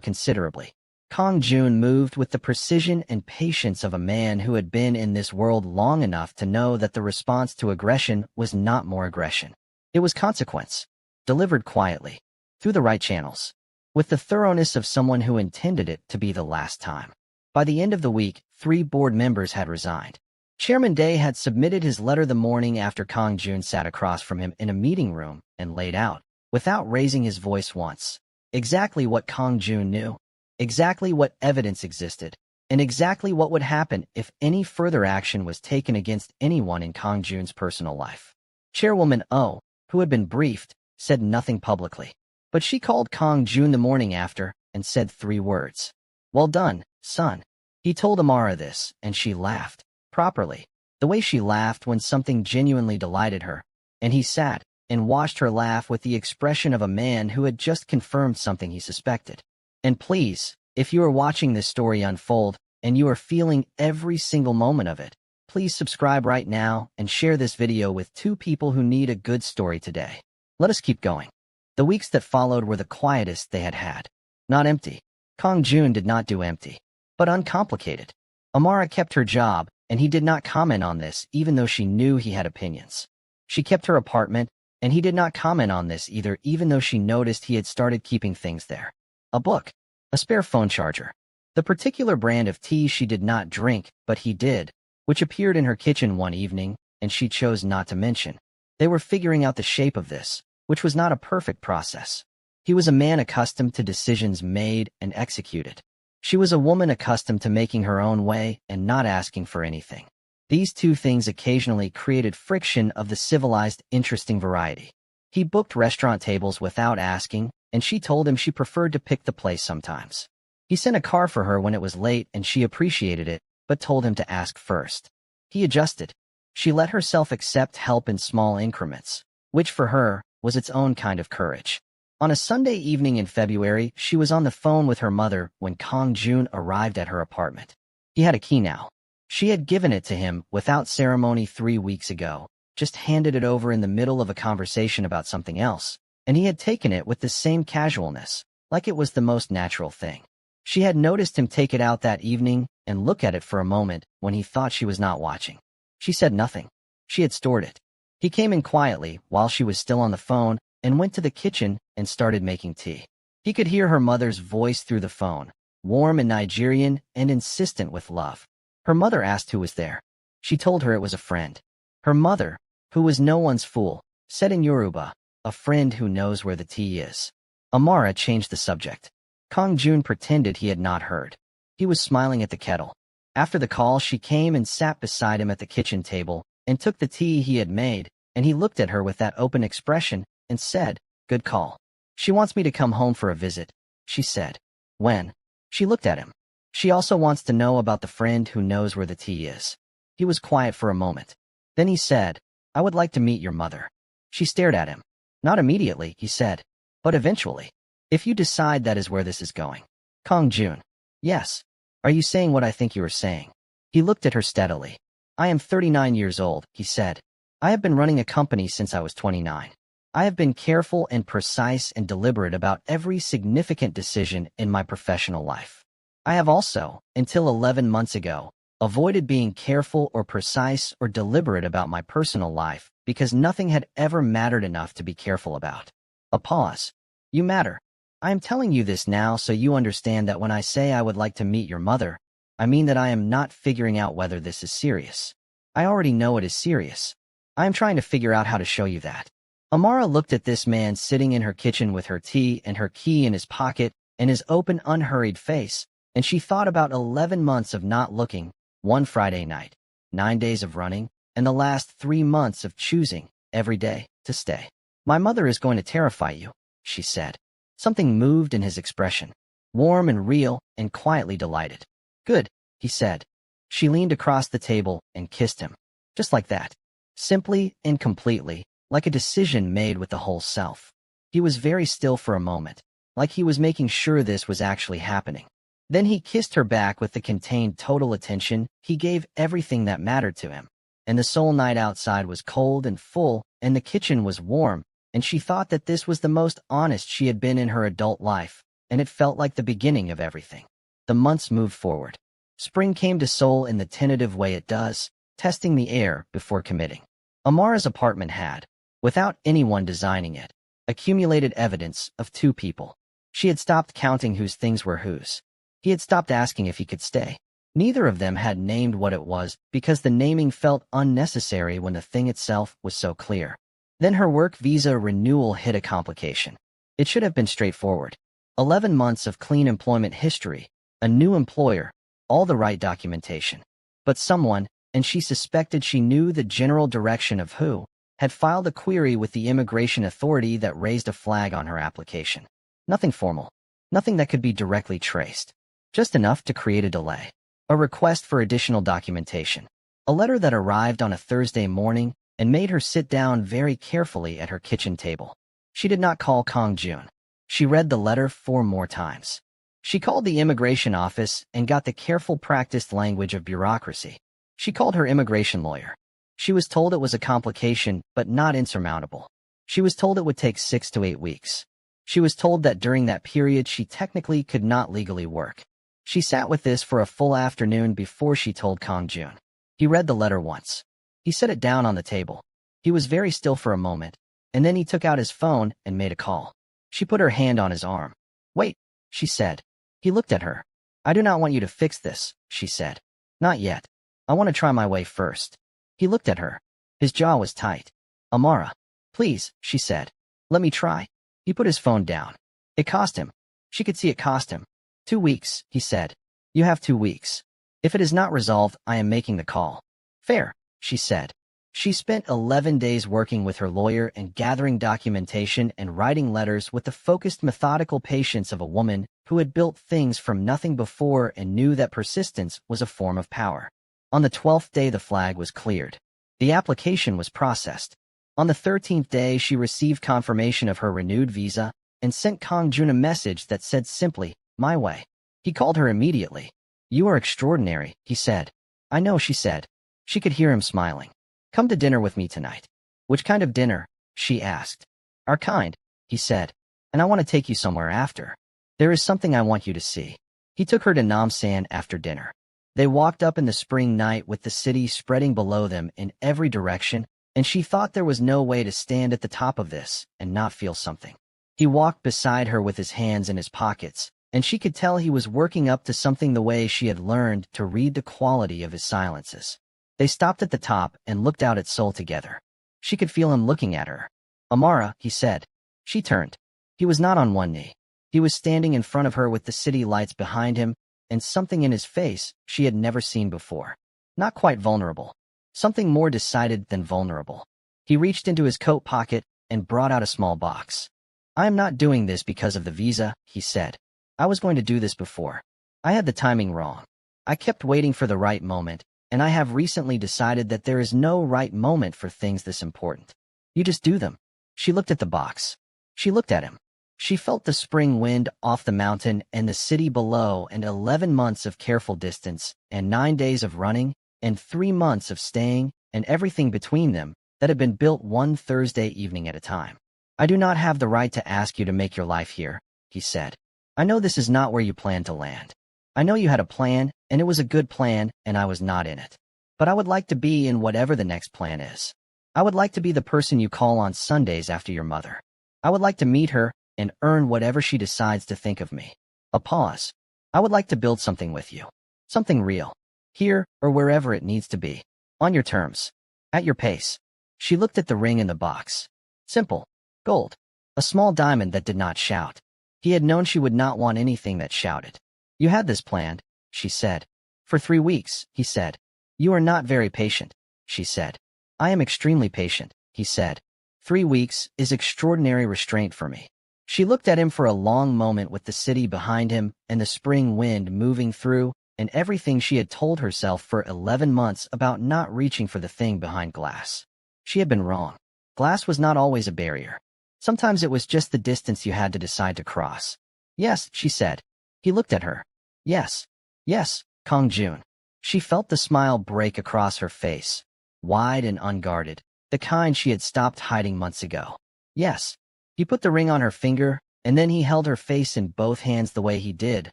[SPEAKER 1] considerably. Kang Joon moved with the precision and patience of a man who had been in this world long enough to know that the response to aggression was not more aggression. It was consequence. Delivered quietly. Through the right channels. With the thoroughness of someone who intended it to be the last time. By the end of the week, 3 board members had resigned. Chairman Dae had submitted his letter the morning after Kang Joon sat across from him in a meeting room and laid out, without raising his voice once, exactly what Kang Joon knew. Exactly what evidence existed, and exactly what would happen if any further action was taken against anyone in Kang Joon's personal life. Chairwoman Oh, who had been briefed, said nothing publicly. But she called Kang Joon the morning after and said 3 words. "Well done, son." He told Amara this, and she laughed. Properly. The way she laughed when something genuinely delighted her. And he sat and watched her laugh with the expression of a man who had just confirmed something he suspected. And please, if you are watching this story unfold and you are feeling every single moment of it, please subscribe right now and share this video with 2 people who need a good story today. Let us keep going. The weeks that followed were the quietest they had had. Not empty. Kang Joon did not do empty, but uncomplicated. Amara kept her job, and he did not comment on this even though she knew he had opinions. She kept her apartment, and he did not comment on this either even though she noticed he had started keeping things there. A book. A spare phone charger. The particular brand of tea she did not drink, but he did, which appeared in her kitchen one evening, and she chose not to mention. They were figuring out the shape of this, which was not a perfect process. He was a man accustomed to decisions made and executed. She was a woman accustomed to making her own way and not asking for anything. These 2 things occasionally created friction of the civilized, interesting variety. He booked restaurant tables without asking, and she told him she preferred to pick the place sometimes. He sent a car for her when it was late and she appreciated it, but told him to ask first. He adjusted. She let herself accept help in small increments, which for her was its own kind of courage. On a Sunday evening in February, she was on the phone with her mother when Kang Joon arrived at her apartment. He had a key now. She had given it to him without ceremony 3 weeks ago, just handed it over in the middle of a conversation about something else, and he had taken it with the same casualness, like it was the most natural thing. She had noticed him take it out that evening and look at it for a moment when he thought she was not watching. She said nothing. She had stored it. He came in quietly while she was still on the phone and went to the kitchen and started making tea. He could hear her mother's voice through the phone, warm and Nigerian and insistent with love. Her mother asked who was there. She told her it was a friend. Her mother, who was no one's fool, said in Yoruba, "A friend who knows where the tea is." Amara changed the subject. Kang Joon pretended he had not heard. He was smiling at the kettle. After the call, she came and sat beside him at the kitchen table and took the tea he had made, and he looked at her with that open expression and said, "Good call. She wants me to come home for a visit," she said. "When?" She looked at him. "She also wants to know about the friend who knows where the tea is." He was quiet for a moment. Then he said, "I would like to meet your mother." She stared at him. "Not immediately," he said, "but eventually. If you decide that is where this is going." Kang Joon. "Yes. Are you saying what I think you are saying?" He looked at her steadily. "I am 39 years old," he said. "I have been running a company since I was 29. I have been careful and precise and deliberate about every significant decision in my professional life. I have also, until 11 months ago, avoided being careful or precise or deliberate about my personal life because nothing had ever mattered enough to be careful about." A pause. "You matter. I am telling you this now so you understand that when I say I would like to meet your mother, I mean that I am not figuring out whether this is serious. I already know it is serious. I am trying to figure out how to show you that." Amara looked at this man sitting in her kitchen with her tea and her key in his pocket and his open, unhurried face, and she thought about 11 months of not looking, one Friday night, 9 days of running, and the last 3 months of choosing, every day, to stay. "My mother is going to terrify you," she said. Something moved in his expression, warm and real and quietly delighted. "Good," he said. She leaned across the table and kissed him. Just like that. Simply and completely, like a decision made with the whole self. He was very still for a moment, like he was making sure this was actually happening. Then he kissed her back with the contained total attention he gave everything that mattered to him. And the soul night outside was cold and full, and the kitchen was warm, and she thought that this was the most honest she had been in her adult life, and it felt like the beginning of everything. The months moved forward. Spring came to Seoul in the tentative way it does, testing the air before committing. Amara's apartment had, without anyone designing it, accumulated evidence of 2 people. She had stopped counting whose things were whose. He had stopped asking if he could stay. Neither of them had named what it was because the naming felt unnecessary when the thing itself was so clear. Then her work visa renewal hit a complication. It should have been straightforward. 11 months of clean employment history, a new employer, all the right documentation. But someone, and she suspected she knew the general direction of who, had filed a query with the immigration authority that raised a flag on her application. Nothing formal. Nothing that could be directly traced. Just enough to create a delay. A request for additional documentation. A letter that arrived on a Thursday morning and made her sit down very carefully at her kitchen table. She did not call Kang Joon. She read the letter 4 more times. She called the immigration office and got the careful practiced language of bureaucracy. She called her immigration lawyer. She was told it was a complication, but not insurmountable. She was told it would take 6 to 8 weeks. She was told that during that period she technically could not legally work. She sat with this for a full afternoon before she told Kang Joon. He read the letter once. He set it down on the table. He was very still for a moment, and then he took out his phone and made a call. She put her hand on his arm. "Wait," she said. He looked at her. "I do not want you to fix this," she said. "Not yet. I want to try my way first." He looked at her. His jaw was tight. "Amara, please," she said. "Let me try." He put his phone down. It cost him. She could see it cost him. 2 weeks, he said. "You have 2 weeks. If it is not resolved, I am making the call." "Fair," she said. She spent 11 days working with her lawyer and gathering documentation and writing letters with the focused, methodical patience of a woman who had built things from nothing before and knew that persistence was a form of power. On the 12th day, the flag was cleared. The application was processed. On the 13th day, she received confirmation of her renewed visa and sent Kang Joon a message that said simply, "My way." He called her immediately. "You are extraordinary," he said. "I know," she said. She could hear him smiling. "Come to dinner with me tonight." "Which kind of dinner?" she asked. "Our kind," he said. "And I want to take you somewhere after. There is something I want you to see." He took her to Namsan after dinner. They walked up in the spring night with the city spreading below them in every direction, and she thought there was no way to stand at the top of this and not feel something. He walked beside her with his hands in his pockets, and she could tell he was working up to something the way she had learned to read the quality of his silences. They stopped at the top and looked out at Seoul together. She could feel him looking at her. "Amara," he said. She turned. He was not on one knee. He was standing in front of her with the city lights behind him, and something in his face she had never seen before. Not quite vulnerable. Something more decided than vulnerable. He reached into his coat pocket and brought out a small box. "I am not doing this because of the visa," he said. "I was going to do this before. I had the timing wrong. I kept waiting for the right moment, and I have recently decided that there is no right moment for things this important. You just do them." She looked at the box. She looked at him. She felt the spring wind off the mountain and the city below, and 11 months of careful distance, and 9 days of running, and 3 months of staying, and everything between them that had been built one Thursday evening at a time. "I do not have the right to ask you to make your life here," he said. "I know this is not where you planned to land. I know you had a plan, and it was a good plan, and I was not in it. But I would like to be in whatever the next plan is. I would like to be the person you call on Sundays after your mother. I would like to meet her and earn whatever she decides to think of me." A pause. "I would like to build something with you. Something real. Here or wherever it needs to be. On your terms. At your pace." She looked at the ring in the box. Simple. Gold. A small diamond that did not shout. He had known she would not want anything that shouted. "You had this planned," she said. "For 3 weeks," he said. "You are not very patient," she said. "I am extremely patient," he said. 3 weeks is extraordinary restraint for me." She looked at him for a long moment with the city behind him and the spring wind moving through, and everything she had told herself for 11 months about not reaching for the thing behind glass. She had been wrong. Glass was not always a barrier. Sometimes it was just the distance you had to decide to cross. "Yes," she said. He looked at her. "Yes. Yes, Kang Joon." She felt the smile break across her face, wide and unguarded, the kind she had stopped hiding months ago. "Yes." He put the ring on her finger, and then he held her face in both hands the way he did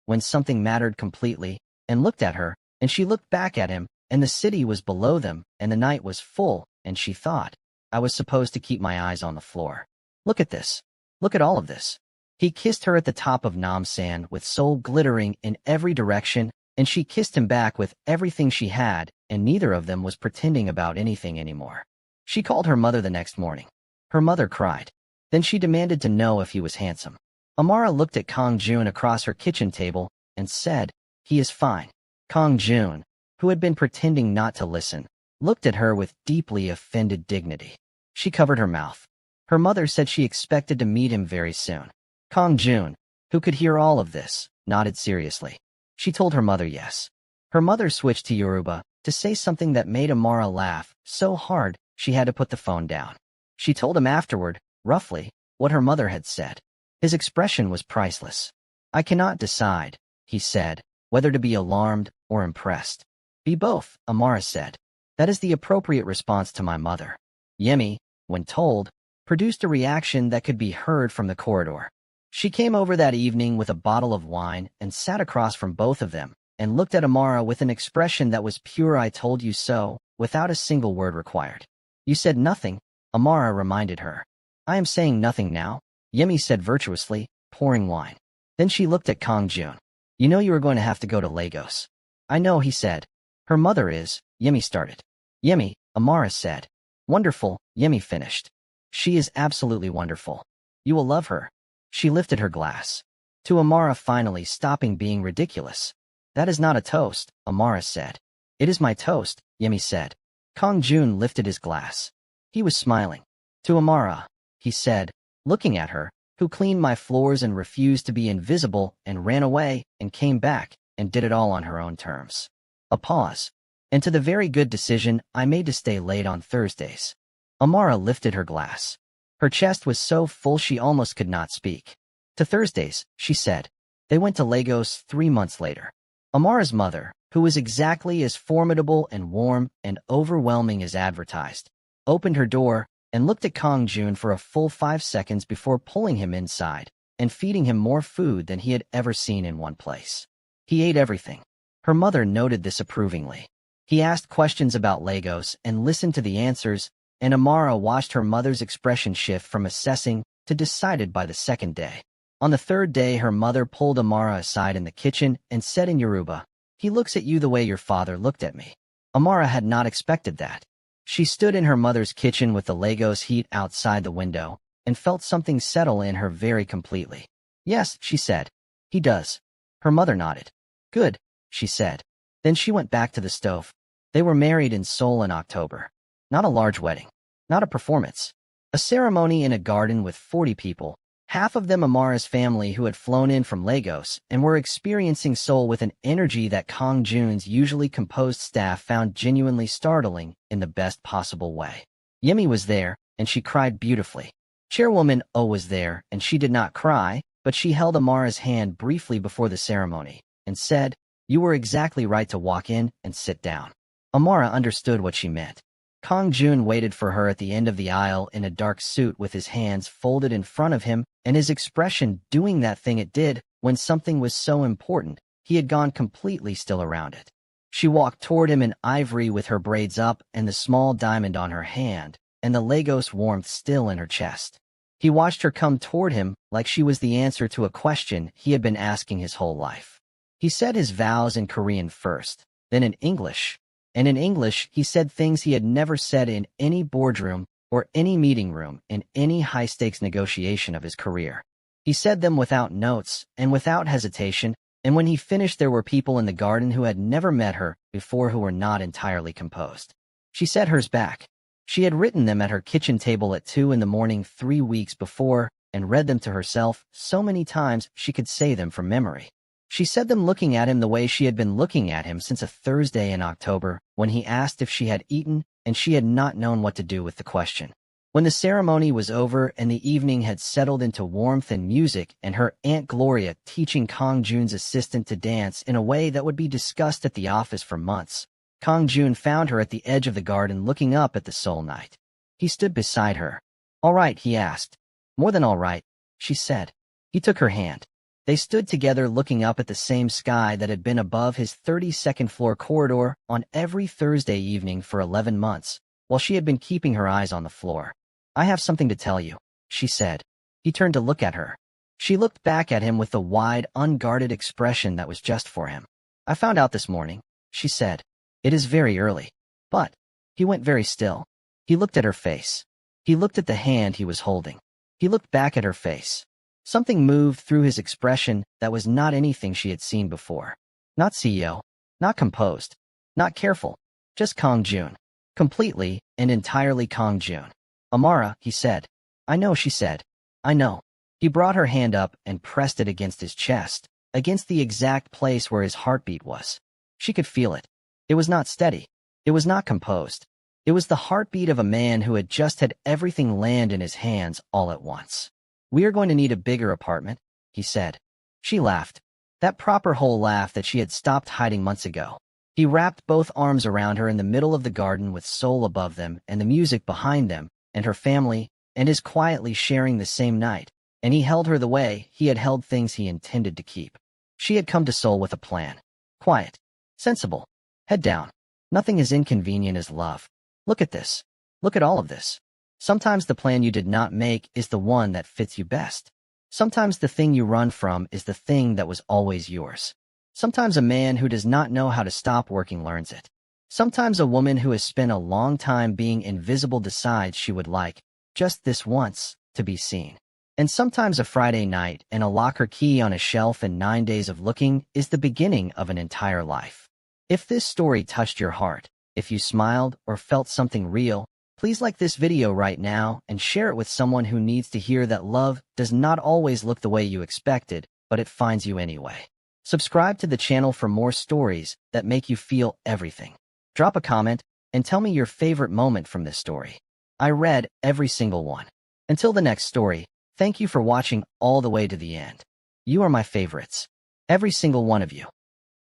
[SPEAKER 1] when something mattered completely, and looked at her, and she looked back at him, and the city was below them, and the night was full, and she thought, "I was supposed to keep my eyes on the floor. Look at this. Look at all of this." He kissed her at the top of Namsan with Seoul glittering in every direction, and she kissed him back with everything she had, and neither of them was pretending about anything anymore. She called her mother the next morning. Her mother cried. Then she demanded to know if he was handsome. Amara looked at Kang Joon across her kitchen table and said, "He is fine." Kang Joon, who had been pretending not to listen, looked at her with deeply offended dignity. She covered her mouth. Her mother said she expected to meet him very soon. Kang Joon, who could hear all of this, nodded seriously. She told her mother yes. Her mother switched to Yoruba to say something that made Amara laugh so hard she had to put the phone down. She told him afterward, roughly, what her mother had said. His expression was priceless. I cannot decide, he said, whether to be alarmed or impressed. Be both, Amara said. That is the appropriate response to my mother. Yemi, when told, produced a reaction that could be heard from the corridor. She came over that evening with a bottle of wine and sat across from both of them and looked at Amara with an expression that was pure I told you so, without a single word required. You said nothing, Amara reminded her. I am saying nothing now, Yemi said virtuously, pouring wine. Then she looked at Kang Joon. You know you are going to have to go to Lagos. I know, he said. Her mother is, Yemi started. Yemi, Amara said. Wonderful, Yemi finished. She is absolutely wonderful. You will love her. She lifted her glass. To Amara finally stopping being ridiculous. That is not a toast, Amara said. It is my toast, Yemi said. Kang Joon lifted his glass. He was smiling. To Amara, he said, looking at her, who cleaned my floors and refused to be invisible and ran away and came back and did it all on her own terms. A pause. And to the very good decision I made to stay late on Thursdays. Amara lifted her glass. Her chest was so full she almost could not speak. To Thursdays, she said. They went to Lagos 3 months later. Amara's mother, who was exactly as formidable and warm and overwhelming as advertised, opened her door and looked at Kang Joon for a full 5 seconds before pulling him inside and feeding him more food than he had ever seen in one place. He ate everything. Her mother noted this approvingly. He asked questions about Lagos and listened to the answers, and Amara watched her mother's expression shift from assessing to decided by the second day. On the third day, her mother pulled Amara aside in the kitchen and said in Yoruba, He looks at you the way your father looked at me. Amara had not expected that. She stood in her mother's kitchen with the Lagos heat outside the window and felt something settle in her very completely. Yes, she said. He does. Her mother nodded. Good, she said. Then she went back to the stove. They were married in Seoul in October. Not a large wedding. Not a performance. A ceremony in a garden with 40 people, half of them Amara's family who had flown in from Lagos and were experiencing Seoul with an energy that Kang Joon's usually composed staff found genuinely startling in the best possible way. Yemi was there, and she cried beautifully. Chairwoman Oh was there, and she did not cry, but she held Amara's hand briefly before the ceremony and said, You were exactly right to walk in and sit down. Amara understood what she meant. Kang Joon waited for her at the end of the aisle in a dark suit with his hands folded in front of him and his expression doing that thing it did when something was so important he had gone completely still around it. She walked toward him in ivory with her braids up and the small diamond on her hand and the Lagos warmth still in her chest. He watched her come toward him like she was the answer to a question he had been asking his whole life. He said his vows in Korean first, then in English. And in English, he said things he had never said in any boardroom or any meeting room in any high-stakes negotiation of his career. He said them without notes and without hesitation, and when he finished there were people in the garden who had never met her before who were not entirely composed. She said hers back. She had written them at her kitchen table at 2 in the morning 3 weeks before and read them to herself so many times she could say them from memory. She said them looking at him the way she had been looking at him since a Thursday in October when he asked if she had eaten and she had not known what to do with the question. When the ceremony was over and the evening had settled into warmth and music and her Aunt Gloria teaching Kang Joon's assistant to dance in a way that would be discussed at the office for months, Kang Joon found her at the edge of the garden looking up at the Seoul night. He stood beside her. All right, he asked. More than all right, she said. He took her hand. They stood together looking up at the same sky that had been above his 32nd floor corridor on every Thursday evening for 11 months, while she had been keeping her eyes on the floor. I have something to tell you, she said. He turned to look at her. She looked back at him with the wide, unguarded expression that was just for him. I found out this morning, she said. It is very early. But, he went very still. He looked at her face. He looked at the hand he was holding. He looked back at her face. Something moved through his expression that was not anything she had seen before. Not CEO, not composed, not careful, just Kang Joon. Completely and entirely Kang Joon. Amara, he said. I know, she said. I know. He brought her hand up and pressed it against his chest, against the exact place where his heartbeat was. She could feel it. It was not steady. It was not composed. It was the heartbeat of a man who had just had everything land in his hands all at once. We are going to need a bigger apartment, he said. She laughed. That proper whole laugh that she had stopped hiding months ago. He wrapped both arms around her in the middle of the garden with Soul above them and the music behind them, and her family, and his quietly sharing the same night, and he held her the way he had held things he intended to keep. She had come to Soul with a plan. Quiet. Sensible. Head down. Nothing as inconvenient as love. Look at this. Look at all of this. Sometimes the plan you did not make is the one that fits you best. Sometimes the thing you run from is the thing that was always yours. Sometimes a man who does not know how to stop working learns it. Sometimes a woman who has spent a long time being invisible decides she would like, just this once, to be seen. And sometimes a Friday night and a locker key on a shelf and 9 days of looking is the beginning of an entire life. If this story touched your heart, if you smiled or felt something real, please like this video right now and share it with someone who needs to hear that love does not always look the way you expected, but it finds you anyway. Subscribe to the channel for more stories that make you feel everything. Drop a comment and tell me your favorite moment from this story. I read every single one. Until the next story, thank you for watching all the way to the end. You are my favorites. Every single one of you.